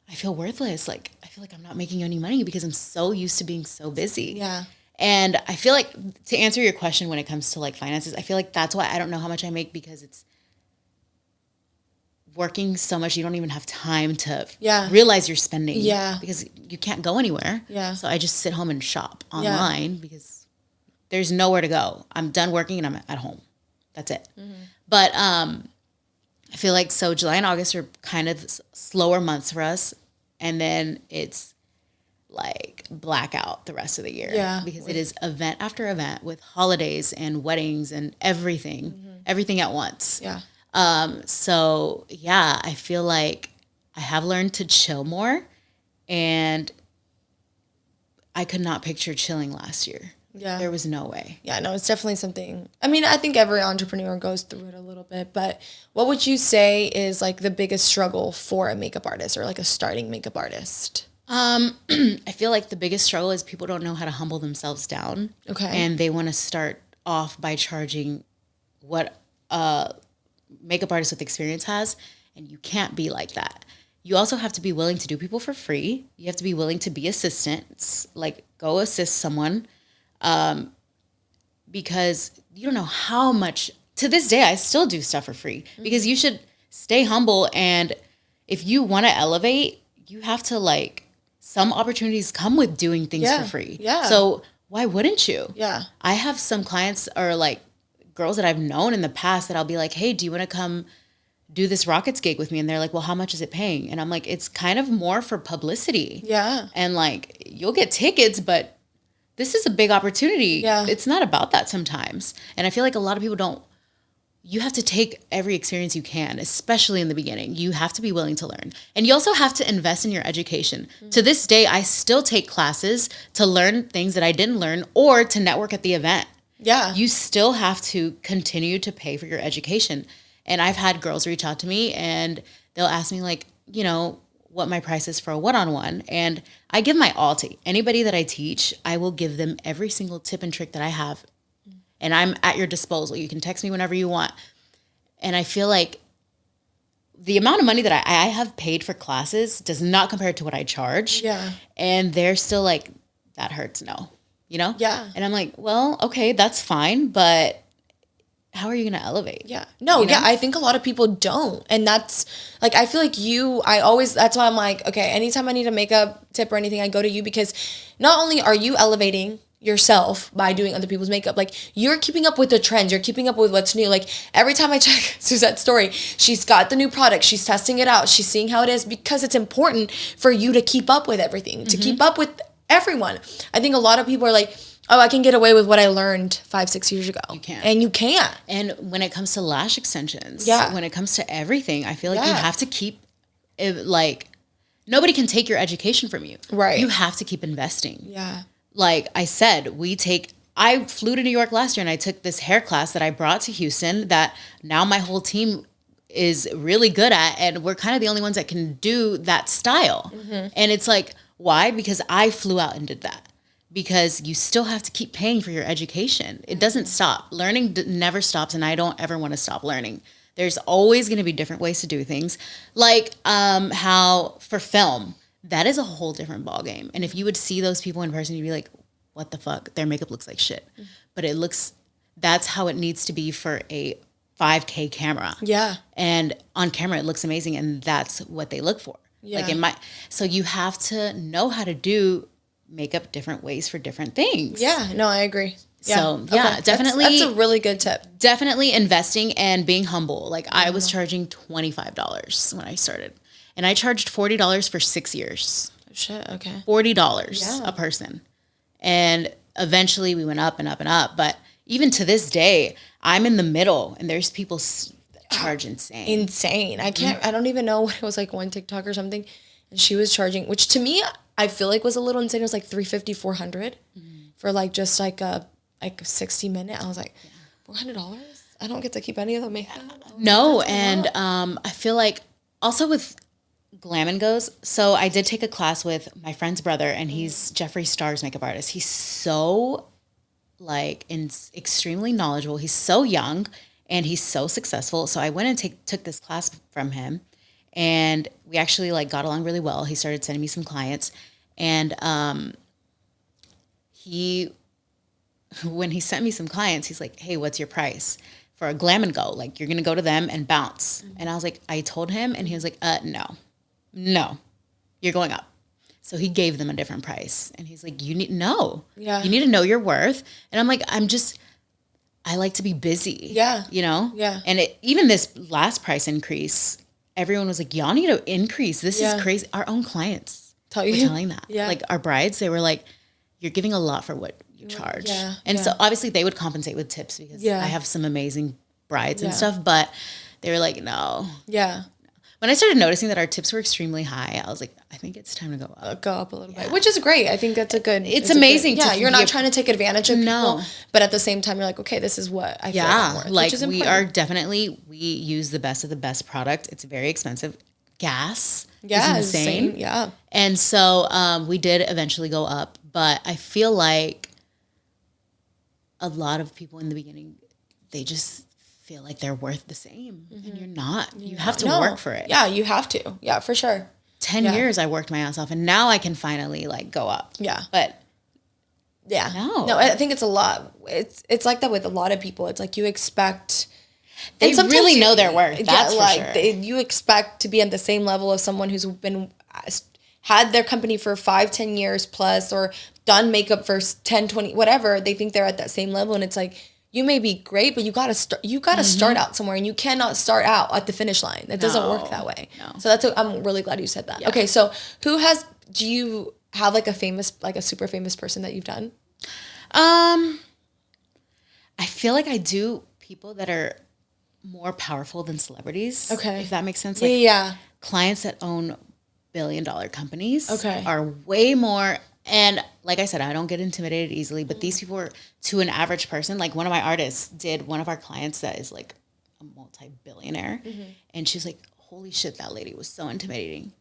Speaker 2: I feel worthless. Like I feel like I'm not making any money because I'm so used to being so busy.
Speaker 1: Yeah.
Speaker 2: And I feel like to answer your question when it comes to like finances, I feel like that's why I don't know how much I make because it's working so much you don't even have time to realize you're spending.
Speaker 1: Yeah.
Speaker 2: Because you can't go anywhere.
Speaker 1: Yeah.
Speaker 2: So I just sit home and shop online because there's nowhere to go. I'm done working and I'm at home. That's it. Mm-hmm. But I feel like July and August are kind of slower months for us. And then it's like black out the rest of the year.
Speaker 1: Yeah.
Speaker 2: Because it is event after event with holidays and weddings and everything at once.
Speaker 1: Yeah.
Speaker 2: So yeah, I feel like I have learned to chill more, and I could not picture chilling last year.
Speaker 1: Yeah.
Speaker 2: There was no way.
Speaker 1: Yeah, no, it's definitely something. I mean, I think every entrepreneur goes through it a little bit, but what would you say is like the biggest struggle for a makeup artist or like a starting makeup artist?
Speaker 2: I feel like the biggest struggle is people don't know how to humble themselves down.
Speaker 1: Okay.
Speaker 2: And they want to start off by charging what a makeup artist with experience has, and you can't be like that. You also have to be willing to do people for free. You have to be willing to be assistants, like go assist someone, because you don't know how much. To this day, I still do stuff for free because you should stay humble. And if you want to elevate, you have to like, some opportunities come with doing things for free.
Speaker 1: Yeah.
Speaker 2: So why wouldn't you?
Speaker 1: Yeah.
Speaker 2: I have some clients or like girls that I've known in the past that I'll be like, hey, do you want to come do this Rockets gig with me? And they're like, well, how much is it paying? And I'm like, it's kind of more for publicity.
Speaker 1: Yeah.
Speaker 2: And like, you'll get tickets, but this is a big opportunity.
Speaker 1: Yeah.
Speaker 2: It's not about that sometimes. And I feel like a lot of people don't. You have to take every experience you can, especially in the beginning. You have to be willing to learn. And you also have to invest in your education. To this day, I still take classes to learn things that I didn't learn or to network at the event.
Speaker 1: Yeah.
Speaker 2: You still have to continue to pay for your education. And I've had girls reach out to me and they'll ask me like, you know, what my price is for a one-on-one. And I give my all to anybody that I teach. I will give them every single tip and trick that I have. And I'm at your disposal. You can text me whenever you want. And I feel like the amount of money that I have paid for classes does not compare to what I charge.
Speaker 1: Yeah.
Speaker 2: And they're still like, that hurts, no. You know?
Speaker 1: Yeah.
Speaker 2: And I'm like, well, okay, that's fine. But how are you going to elevate?
Speaker 1: Yeah. No,
Speaker 2: You know?
Speaker 1: yeah, I think a lot of people don't. And that's like, I feel like that's why I'm like, okay, anytime I need a makeup tip or anything, I go to you because not only are you elevating yourself by doing other people's makeup, like you're keeping up with the trends, you're keeping up with what's new. Like every time I check Suzette's story, she's got the new product, she's testing it out, she's seeing how it is, because it's important for you to keep up with everything, to keep up with everyone. I think a lot of people are like, oh, I can get away with what I learned 5-6 years ago. You can't. And you can't.
Speaker 2: And when it comes to lash extensions,
Speaker 1: Yeah.
Speaker 2: when it comes to everything, I feel like you have to keep it, like, nobody can take your education from you.
Speaker 1: Right.
Speaker 2: You have to keep investing.
Speaker 1: Yeah.
Speaker 2: Like I said, I flew to New York last year and I took this hair class that I brought to Houston that now my whole team is really good at. And we're kind of the only ones that can do that style. And it's like, why? Because I flew out and did that. Because you still have to keep paying for your education. It doesn't stop. Learning never stops, and I don't ever want to stop learning. There's always going to be different ways to do things. Like how for film, that is a whole different ballgame. And if you would see those people in person, you'd be like, what the fuck? Their makeup looks like shit. But that's how it needs to be for a 5K camera.
Speaker 1: Yeah.
Speaker 2: And on camera, it looks amazing, and that's what they look for.
Speaker 1: Yeah.
Speaker 2: So you have to know how to do makeup different ways for different things.
Speaker 1: Yeah, no, I agree. Yeah.
Speaker 2: So yeah,
Speaker 1: Okay.
Speaker 2: definitely.
Speaker 1: That's a really good tip.
Speaker 2: Definitely investing and being humble. Like I was charging $25 when I started, and I charged $40 for 6 years.
Speaker 1: Oh, shit. Okay.
Speaker 2: $40 a person. And eventually we went up and up and up. But even to this day, I'm in the middle, and there's people that charge insane.
Speaker 1: I can't, I don't even know what it was, like one TikTok or something. And she was charging, which to me, I feel like was a little insane. It was like $350, $400 for like just like a 60-minute. I was like, $400? I don't get to keep any of the makeup.
Speaker 2: No, and I feel like also with Glam and Goes. So I did take a class with my friend's brother, and he's Jeffree Star's makeup artist. He's so like extremely knowledgeable. He's so young and he's so successful. So I went and took this class from him, and we actually like got along really well. He started sending me some clients, and when he sent me some clients, he's like, hey, what's your price for a Glam and Go? Like, you're going to go to them and bounce. And I was like, I told him, and he was like, no, you're going up. So he gave them a different price. And he's like, you need to know your worth. And I'm like, I like to be busy.
Speaker 1: Yeah.
Speaker 2: You know?
Speaker 1: Yeah.
Speaker 2: And even this last price increase, everyone was like, y'all need to increase. This is crazy. Our own clients. were telling that.
Speaker 1: Yeah.
Speaker 2: Like our brides, they were like, you're giving a lot for what you charge.
Speaker 1: Yeah.
Speaker 2: And so obviously they would compensate with tips because I have some amazing brides and stuff, but they were like, no.
Speaker 1: Yeah.
Speaker 2: When I started noticing that our tips were extremely high, I was like, I think it's time to go up.
Speaker 1: Go up a little bit, which is great. I think that's a good.
Speaker 2: It's amazing.
Speaker 1: You're not trying to take advantage of people, but at the same time, you're like, okay, this is what I feel like I'm worth,
Speaker 2: like
Speaker 1: which is
Speaker 2: we are definitely, we use the best of the best product. It's very expensive. Gas is insane.
Speaker 1: Yeah.
Speaker 2: And so we did eventually go up, but I feel like a lot of people in the beginning, they just feel like they're worth the same, and you're not. You have to work for it.
Speaker 1: Yeah, you have to. Yeah, for sure.
Speaker 2: 10 years I worked my ass off, and now I can finally like go up.
Speaker 1: Yeah.
Speaker 2: But
Speaker 1: no, I think it's a lot. It's like that with a lot of people. It's like you expect.
Speaker 2: They really know their worth. That's for sure.
Speaker 1: You expect to be at the same level of someone who's had their company for 5-10 years plus, or done makeup for 10, 20, whatever. They think they're at that same level, and it's like, you may be great, but you gotta start. You gotta start out somewhere, and you cannot start out at the finish line. It doesn't work that way. No. So I'm really glad you said that. Yeah. Okay, so do you have like a super famous person that you've done?
Speaker 2: I feel like I do people that are more powerful than celebrities. Okay, if that makes sense. Like, clients that own billion-dollar companies. Are way more. And like I said, I don't get intimidated easily, but these people are, to an average person, like one of my artists did one of our clients that is like a multi-billionaire. And she's like, holy shit, that lady was so intimidating.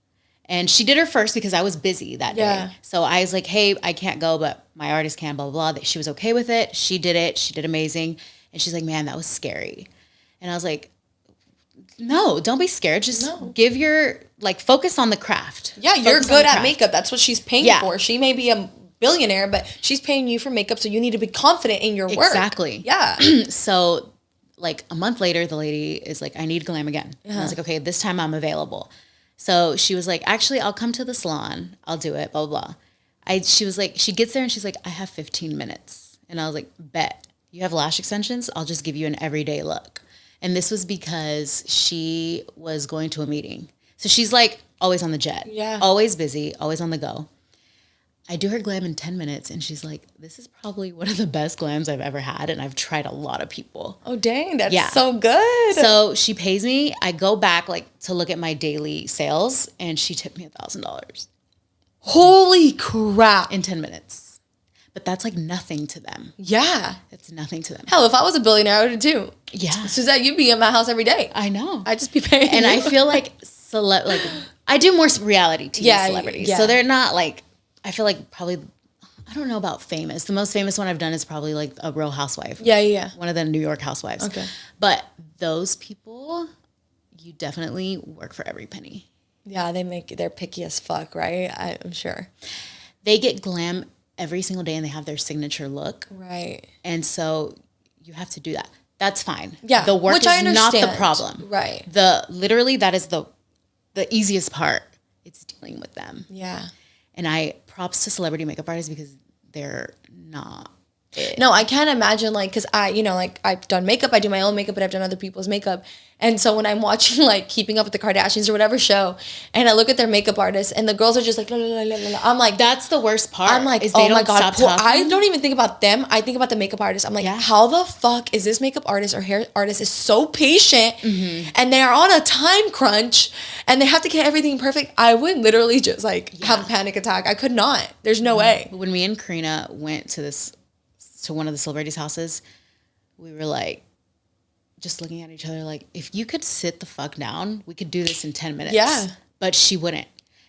Speaker 2: And she did her first because I was busy that day. So I was like, hey, I can't go, but my artist can, blah, blah, blah. She was okay with it. She did it. She did amazing. And she's like, man, that was scary. And I was like, no, don't be scared. Just give focus on the craft.
Speaker 1: Yeah, you're good at makeup. That's what she's paying for. She may be a billionaire, but she's paying you for makeup, so you need to be confident in your work.
Speaker 2: Exactly.
Speaker 1: Yeah.
Speaker 2: So, like a month later, the lady is like, I need glam again. And I was like, okay, this time I'm available. So she was like, actually, I'll come to the salon. I'll do it, blah, blah, blah. She was like, she gets there and she's like, I have 15 minutes. And I was like, bet. You have lash extensions? I'll just give you an everyday look. And this was because she was going to a meeting. So she's like always on the jet. Yeah. Always busy, always on the go. I do her glam in 10 minutes and she's like, this is probably one of the best glams I've ever had. And I've tried a lot of people.
Speaker 1: Oh, dang. That's so good.
Speaker 2: So she pays me. I go back to look at my daily sales and she tipped me $1,000.
Speaker 1: Holy crap.
Speaker 2: In 10 minutes. But that's like nothing to them.
Speaker 1: Yeah.
Speaker 2: It's nothing to them.
Speaker 1: Hell, if I was a billionaire, I would have too.
Speaker 2: Yeah.
Speaker 1: Suzette, you'd be in my house every day.
Speaker 2: I know.
Speaker 1: I'd just be paying
Speaker 2: And I feel like I do more reality TV celebrities. Yeah. So they're not like, I feel like probably, I don't know about famous. The most famous one I've done is probably like a Real Housewife.
Speaker 1: Yeah.
Speaker 2: One of the New York housewives. Okay. But those people, you definitely work for every penny.
Speaker 1: Yeah, they're picky as fuck, right? I'm sure.
Speaker 2: They get glam every single day and they have their signature look.
Speaker 1: Right.
Speaker 2: And so you have to do that. That's fine.
Speaker 1: Yeah.
Speaker 2: The work is not the problem.
Speaker 1: Right.
Speaker 2: Literally that is the easiest part. It's dealing with them.
Speaker 1: Yeah.
Speaker 2: And props to celebrity makeup artists because they're not it.
Speaker 1: No, I can't imagine because I've done makeup, I do my own makeup, but I've done other people's makeup. And so when I'm watching like Keeping Up with the Kardashians or whatever show, and I look at their makeup artists and the girls are just like, la, la, la, la, la. I'm like,
Speaker 2: that's the worst part.
Speaker 1: I'm like, oh my God. I don't even think about them. I think about the makeup artist. I'm like, how the fuck is this makeup artist or hair artist is so patient and they are on a time crunch and they have to get everything perfect. I would literally just have a panic attack. I could not. There's no way.
Speaker 2: When me and Karina went to one of the celebrities' houses, we were like, just looking at each other like, if you could sit the fuck down, we could do this in 10 minutes. Yeah. But she wouldn't.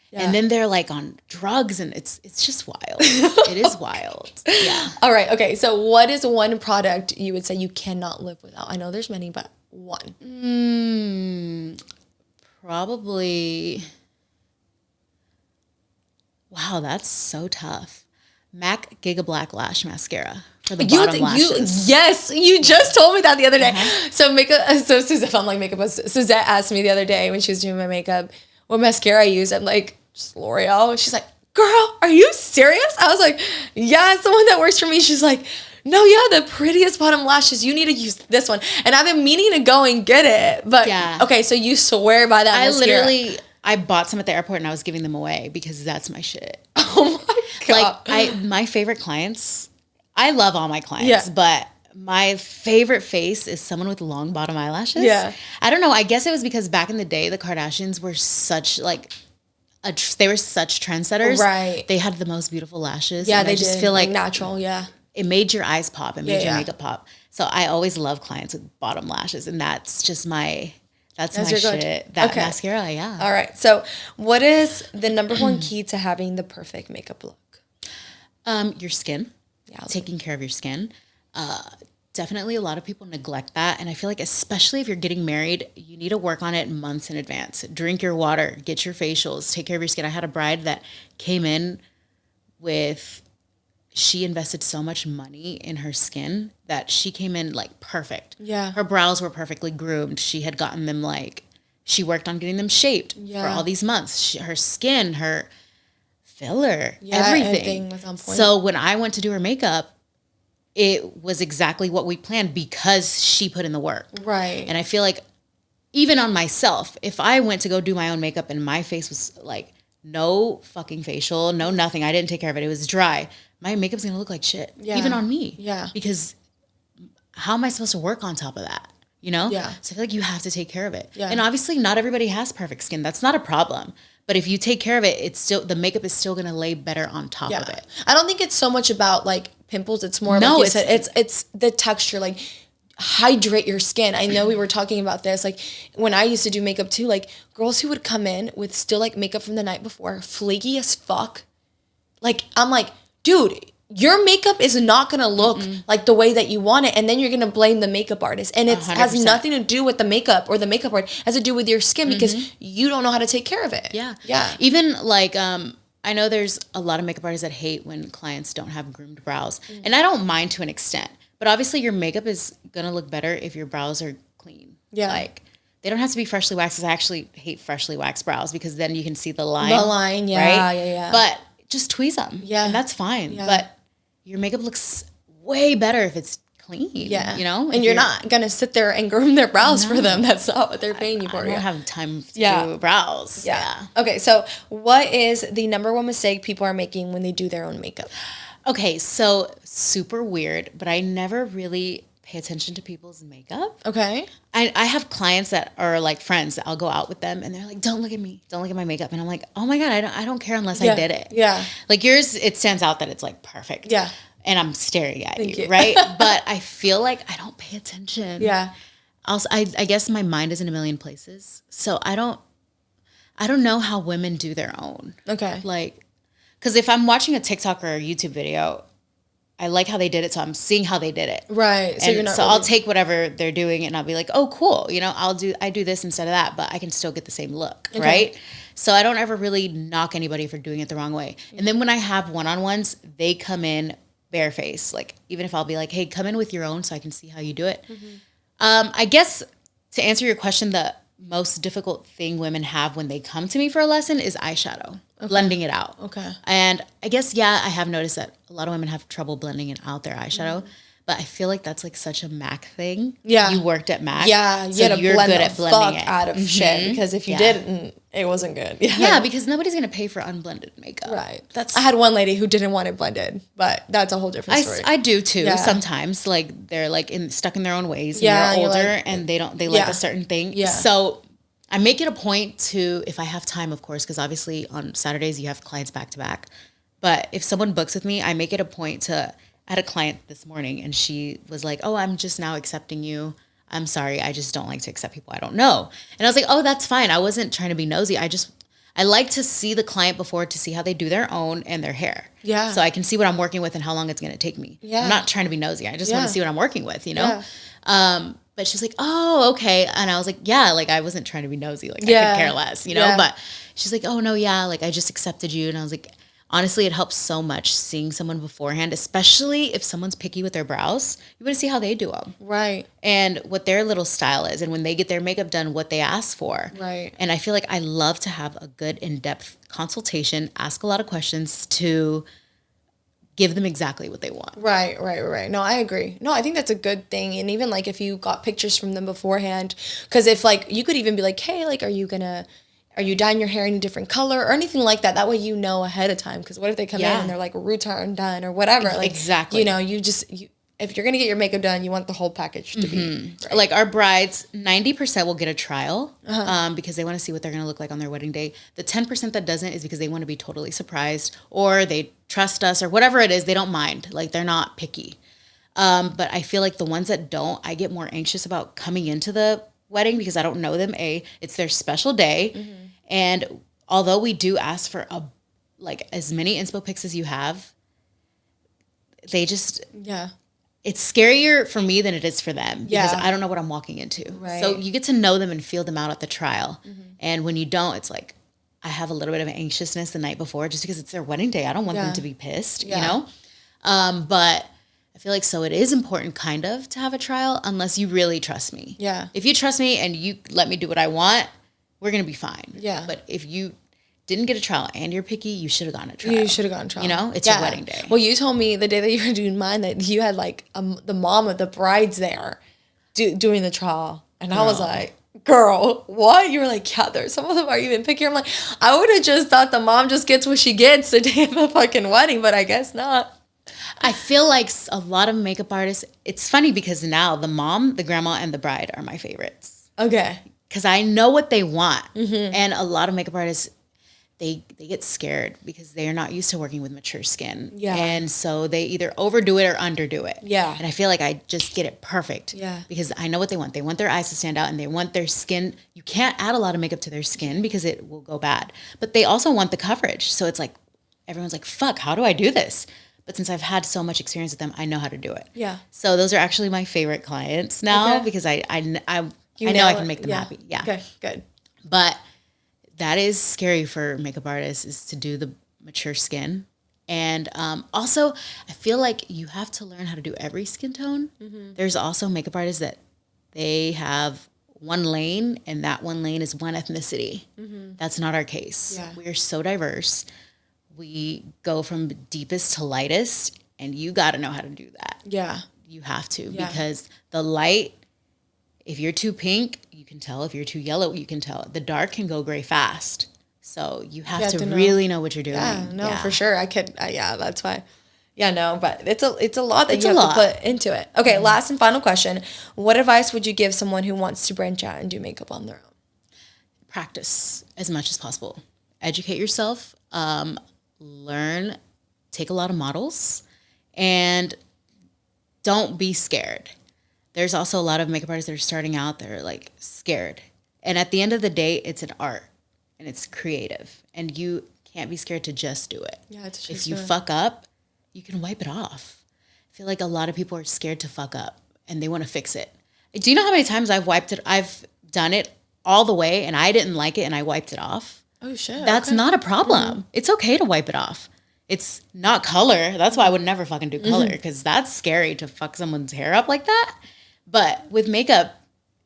Speaker 2: Yeah. And then they're like on drugs and it's just wild. It is wild. Yeah.
Speaker 1: All right. Okay. So what is one product you would say you cannot live without? I know there's many, but one.
Speaker 2: Probably. Wow, that's so tough. MAC Giga Black Lash Mascara. For the bottom lashes.
Speaker 1: Yes, you just told me that the other day. So Suzette asked me the other day when she was doing my makeup what mascara I use. I'm like, just L'Oreal. She's like, girl, are you serious? I was like, yeah, it's the one that works for me. She's like, no, the prettiest bottom lashes. You need to use this one. And I've been meaning to go and get it. But okay, so you swear by that mascara.
Speaker 2: I bought some at the airport and I was giving them away because that's my shit.
Speaker 1: Oh my God.
Speaker 2: Like my favorite clients, I love all my clients, but my favorite face is someone with long bottom eyelashes.
Speaker 1: Yeah.
Speaker 2: I don't know. I guess it was because back in the day, the Kardashians were such like, they were such trendsetters.
Speaker 1: Right.
Speaker 2: They had the most beautiful lashes.
Speaker 1: Yeah,
Speaker 2: and
Speaker 1: they
Speaker 2: I just
Speaker 1: did.
Speaker 2: feel like
Speaker 1: natural, yeah.
Speaker 2: It made your eyes pop. It made your
Speaker 1: Yeah.
Speaker 2: makeup pop. So I always love clients with bottom lashes. And that's just that's my
Speaker 1: your
Speaker 2: shit. That mascara, yeah.
Speaker 1: All right. So what is the number one key to having the perfect makeup look?
Speaker 2: Your skin.
Speaker 1: Yeah.
Speaker 2: Taking care of your skin. Definitely a lot of people neglect that. And I feel like especially if you're getting married, you need to work on it months in advance. Drink your water, get your facials, take care of your skin. I had a bride that came in with, she invested so much money in her skin that she came in like perfect.
Speaker 1: Yeah.
Speaker 2: Her brows were perfectly groomed. She had gotten them she worked on getting them shaped for all these months. Her skin, her filler, everything
Speaker 1: was on point.
Speaker 2: So when I went to do her makeup, it was exactly what we planned because she put in the work.
Speaker 1: Right.
Speaker 2: And I feel like even on myself, if I went to go do my own makeup and my face was like no fucking facial, no nothing, I didn't take care of it, it was dry, my makeup's gonna look like shit.
Speaker 1: Yeah.
Speaker 2: Even on me.
Speaker 1: Yeah.
Speaker 2: Because how am I supposed to work on top of that? You know?
Speaker 1: Yeah.
Speaker 2: So I feel like you have to take care of it.
Speaker 1: Yeah.
Speaker 2: And obviously not everybody has perfect skin. That's not a problem. But if you take care of it, it's still, the makeup is still gonna lay better on top of it.
Speaker 1: I don't think it's so much about like pimples. It's more like you said, it's the texture, like hydrate your skin. I know we were talking about this. Like when I used to do makeup too, like girls who would come in with still like makeup from the night before, flaky as fuck. Like I'm like, dude, your makeup is not going to look like the way that you want it. And then you're going to blame the makeup artist. And it has nothing to do with the makeup or the makeup artist. It has to do with your skin because you don't know how to take care of it.
Speaker 2: Yeah.
Speaker 1: Yeah.
Speaker 2: Even like, I know there's a lot of makeup artists that hate when clients don't have groomed brows. And I don't mind to an extent. But obviously your makeup is going to look better if your brows are clean.
Speaker 1: Yeah.
Speaker 2: Like, they don't have to be freshly waxed because I actually hate freshly waxed brows because then you can see the line.
Speaker 1: The line, yeah,
Speaker 2: right?
Speaker 1: yeah.
Speaker 2: But just tweeze them.
Speaker 1: Yeah.
Speaker 2: And that's fine.
Speaker 1: Yeah.
Speaker 2: But your makeup looks way better if it's clean.
Speaker 1: Yeah.
Speaker 2: You know?
Speaker 1: And you're not going to sit there and groom their brows for them. That's not what they're paying you for.
Speaker 2: I don't have time to do brows.
Speaker 1: Yeah. Okay, so what is the number one mistake people are making when they do their own makeup?
Speaker 2: Okay, so super weird, but I never really pay attention to people's makeup.
Speaker 1: Okay.
Speaker 2: I have clients that are like friends that I'll go out with them and they're like, don't look at me. Don't look at my makeup. And I'm like, oh my God, I don't care unless I did it.
Speaker 1: Yeah.
Speaker 2: Like yours, it stands out that it's like perfect.
Speaker 1: Yeah.
Speaker 2: And I'm staring at
Speaker 1: Thank you.
Speaker 2: right? But I feel like I don't pay attention.
Speaker 1: Yeah.
Speaker 2: Also, I guess my mind is in a million places. So I don't know how women do their own.
Speaker 1: Okay.
Speaker 2: Like, because if I'm watching a TikTok or a YouTube video, I like how they did it, so I'm seeing how they did it.
Speaker 1: Right.
Speaker 2: So I'll take whatever they're doing and I'll be like, oh, cool. You know, I do this instead of that, but I can still get the same look, right? So I don't ever really knock anybody for doing it the wrong way. And then when I have one-on-ones, they come in barefaced. Like, even if I'll be like, hey, come in with your own so I can see how you do it. I guess to answer your question, the most difficult thing women have when they come to me for a lesson is eyeshadow, blending it out.
Speaker 1: Okay.
Speaker 2: And I guess, I have noticed that a lot of women have trouble blending it out their eyeshadow, but I feel like that's like such a MAC thing.
Speaker 1: Yeah.
Speaker 2: You worked at MAC.
Speaker 1: Yeah, you
Speaker 2: so
Speaker 1: had to
Speaker 2: you're
Speaker 1: blend
Speaker 2: good
Speaker 1: the
Speaker 2: at blending
Speaker 1: fuck
Speaker 2: it.
Speaker 1: out of shit because if you didn't, it wasn't good.
Speaker 2: Yeah, because nobody's going to pay for unblended makeup.
Speaker 1: Right. I had one lady who didn't want it blended, but that's a whole different story.
Speaker 2: I do too. Sometimes like they're like stuck in their own ways and
Speaker 1: Yeah,
Speaker 2: they're
Speaker 1: you're
Speaker 2: older
Speaker 1: like-
Speaker 2: and they like a certain thing.
Speaker 1: Yeah.
Speaker 2: So I make it a point to, if I have time, of course, because obviously on Saturdays you have clients back to back. But if someone books with me, I make it a point to, I had a client this morning and she was like, oh, I'm just now accepting you. I'm sorry. I just don't like to accept people I don't know. And I was like, oh, that's fine. I wasn't trying to be nosy. I like to see the client before to see how they do their own and their hair.
Speaker 1: Yeah.
Speaker 2: So I can see what I'm working with and how long it's going to take me.
Speaker 1: Yeah.
Speaker 2: I'm not trying to be nosy. I just want to see what I'm working with, you know?
Speaker 1: Yeah.
Speaker 2: But she's like, oh, okay. And I was like, yeah, like I wasn't trying to be nosy. Like I could care less, you know?
Speaker 1: Yeah.
Speaker 2: But she's like, oh, no, yeah. Like I just accepted you. And I was like, honestly, it helps so much seeing someone beforehand, especially if someone's picky with their brows. You want to see how they do them.
Speaker 1: Right.
Speaker 2: And what their little style is. And when they get their makeup done, what they ask for.
Speaker 1: Right.
Speaker 2: And I feel like I love to have a good in-depth consultation, ask a lot of questions to give them exactly what they want.
Speaker 1: Right. No, I agree. No, I think that's a good thing. And even like if you got pictures from them beforehand, because if like you could even be like, hey, like, are you gonna are you dyeing your hair any different color or anything like that? That way you know ahead of time. Because what if they come in and they're like, roots aren't done or whatever? Like,
Speaker 2: exactly.
Speaker 1: You know, if you're going to get your makeup done, you want the whole package to be right.
Speaker 2: Like our brides, 90% will get a trial because they want to see what they're going to look like on their wedding day. The 10% that doesn't is because they want to be totally surprised or they trust us or whatever it is. They don't mind. Like they're not picky. But I feel like the ones that don't, I get more anxious about coming into the wedding because I don't know them. It's their special day. And although we do ask for as many inspo pics as you have, they just...
Speaker 1: Yeah.
Speaker 2: It's scarier for me than it is for them because I don't know what I'm walking into.
Speaker 1: Right.
Speaker 2: So you get to know them and feel them out at the trial. And when you don't, it's like, I have a little bit of anxiousness the night before just because it's their wedding day. I don't want them to be pissed, you know? But I feel like so it is important kind of to have a trial unless you really trust me.
Speaker 1: Yeah.
Speaker 2: If you trust me and you let me do what I want, we're going to be fine.
Speaker 1: Yeah.
Speaker 2: But if you didn't get a trial and you're picky, you should have gotten a trial.
Speaker 1: You should have gotten a trial.
Speaker 2: You know, it's your wedding day.
Speaker 1: Well, you told me the day that you were doing mine that you had like the mom of the brides there doing the trial. And I was like, girl, what? You were like, yeah, there's some of them are even pickier. I'm like, I would have just thought the mom just gets what she gets the day of the fucking wedding, but I guess not.
Speaker 2: I feel like a lot of makeup artists, it's funny because now the mom, the grandma, and the bride are my favorites.
Speaker 1: Okay.
Speaker 2: Because I know what they want. And a lot of makeup artists, they get scared because they are not used to working with mature skin.
Speaker 1: Yeah.
Speaker 2: And so they either overdo it or underdo it.
Speaker 1: Yeah.
Speaker 2: And I feel like I just get it perfect.
Speaker 1: Yeah. Because
Speaker 2: I know what they want. They want their eyes to stand out and they want their skin. You can't add a lot of makeup to their skin because it will go bad. But they also want the coverage. So it's like, everyone's like, fuck, how do I do this? But since I've had so much experience with them, I know how to do it.
Speaker 1: Yeah.
Speaker 2: So those are actually my favorite clients now because I know I can make them happy. Yeah.
Speaker 1: Okay, good.
Speaker 2: But that is scary for makeup artists is to do the mature skin. And also, I feel like you have to learn how to do every skin tone. There's also makeup artists that they have one lane and that one lane is one ethnicity. That's not our case.
Speaker 1: Yeah.
Speaker 2: We are so diverse. We go from deepest to lightest, and you got to know how to do that.
Speaker 1: Yeah.
Speaker 2: You have to because the light, if you're too pink, you can tell. If you're too yellow, you can tell. The dark can go gray fast. So you have to really know what you're doing.
Speaker 1: Yeah, for sure. I could, that's why. Yeah, no, but it's a lot that you have to put into it. Okay, last and final question. What advice would you give someone who wants to branch out and do makeup on their own?
Speaker 2: Practice as much as possible. Educate yourself. Learn. Take a lot of models. And don't be scared. There's also a lot of makeup artists that are starting out that are like scared. And at the end of the day, it's an art and it's creative. And you can't be scared to just do it.
Speaker 1: Yeah, it's just
Speaker 2: if you fuck up, you can wipe it off. I feel like a lot of people are scared to fuck up and they want to fix it. Do you know how many times I've done it all the way and I didn't like it and I wiped it off?
Speaker 1: Oh, shit.
Speaker 2: That's not a problem. It's okay to wipe it off. It's not color. That's why I would never fucking do color because that's scary to fuck someone's hair up like that. But with makeup,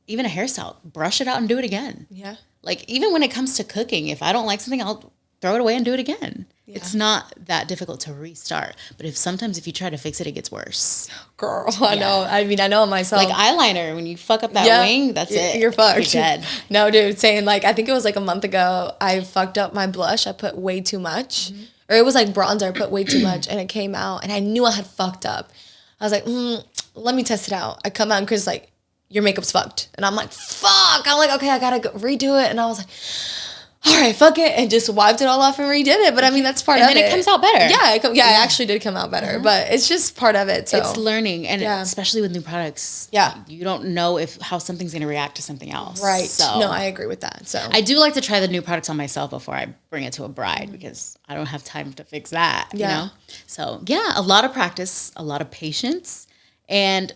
Speaker 2: even a hairstyle, brush it out and do it again.
Speaker 1: Yeah.
Speaker 2: Like even when it comes to cooking, if I don't like something, I'll throw it away and do it again. Yeah. It's not that difficult to restart. But sometimes if you try to fix it, it gets worse.
Speaker 1: Girl, I know. I mean, I know it myself.
Speaker 2: Like eyeliner, when you fuck up that wing, that's it.
Speaker 1: You're fucked.
Speaker 2: You're dead.
Speaker 1: No, dude, saying like, I think it was like a month ago, I fucked up my blush. I put way too much. Or it was like bronzer, I put way too much. And it came out and I knew I had fucked up. I was like, let me test it out. I come out and Chris like, your makeup's fucked. And I'm like, fuck. I'm like, okay, I gotta redo it. And I was like, all right, fuck it. And just wiped it all off and redid it. But I mean, that's part of it.
Speaker 2: And then it comes out better.
Speaker 1: Yeah, it actually did come out better. But it's just part of it. So
Speaker 2: it's learning. And especially with new products.
Speaker 1: Yeah. You
Speaker 2: don't know how something's going to react to something else.
Speaker 1: Right.
Speaker 2: So
Speaker 1: no, I agree with that. So
Speaker 2: I do like to try the new products on myself before I bring it to a bride because I don't have time to fix that, you know? So yeah, a lot of practice, a lot of patience, and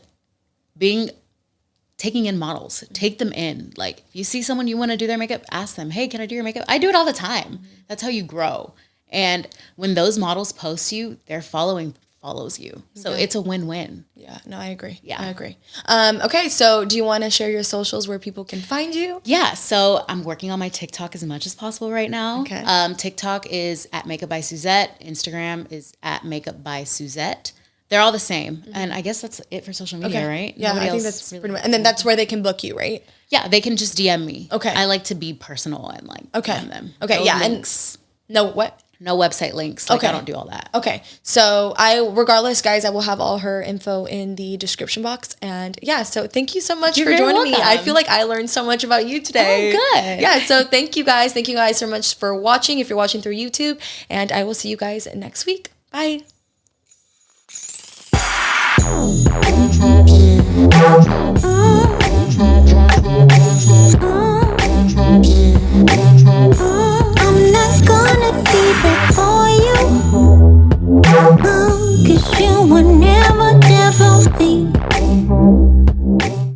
Speaker 2: taking in models, take them in. Like if you see someone you want to do their makeup, ask them, hey, can I do your makeup? I do it all the time. That's how you grow. And when those models post you, their following follows you. So it's a win-win.
Speaker 1: Yeah, no, I agree.
Speaker 2: Yeah.
Speaker 1: I agree. Okay, so do you want to share your socials where people can find you?
Speaker 2: Yeah, so I'm working on my TikTok as much as possible right now.
Speaker 1: Okay.
Speaker 2: TikTok is at Makeup by Suzette. Instagram is at Makeup by Suzette. They're all the same. And I guess that's it for social media, right?
Speaker 1: Yeah, I think that's pretty much. And then that's where they can book you, right?
Speaker 2: Yeah, they can just DM me.
Speaker 1: Okay.
Speaker 2: I like to be personal and like DM them.
Speaker 1: Okay.
Speaker 2: No
Speaker 1: Yeah.
Speaker 2: links.
Speaker 1: And no what?
Speaker 2: No website links. Like I don't do all that.
Speaker 1: Okay. So regardless, guys, I will have all her info in the description box. And yeah, so thank you so much for joining me. I feel like I learned so much about you today.
Speaker 2: Oh, good.
Speaker 1: Yeah. So thank you guys. Thank you guys so much for watching. If you're watching through YouTube, and I will see you guys next week. Bye.
Speaker 3: Lucrative.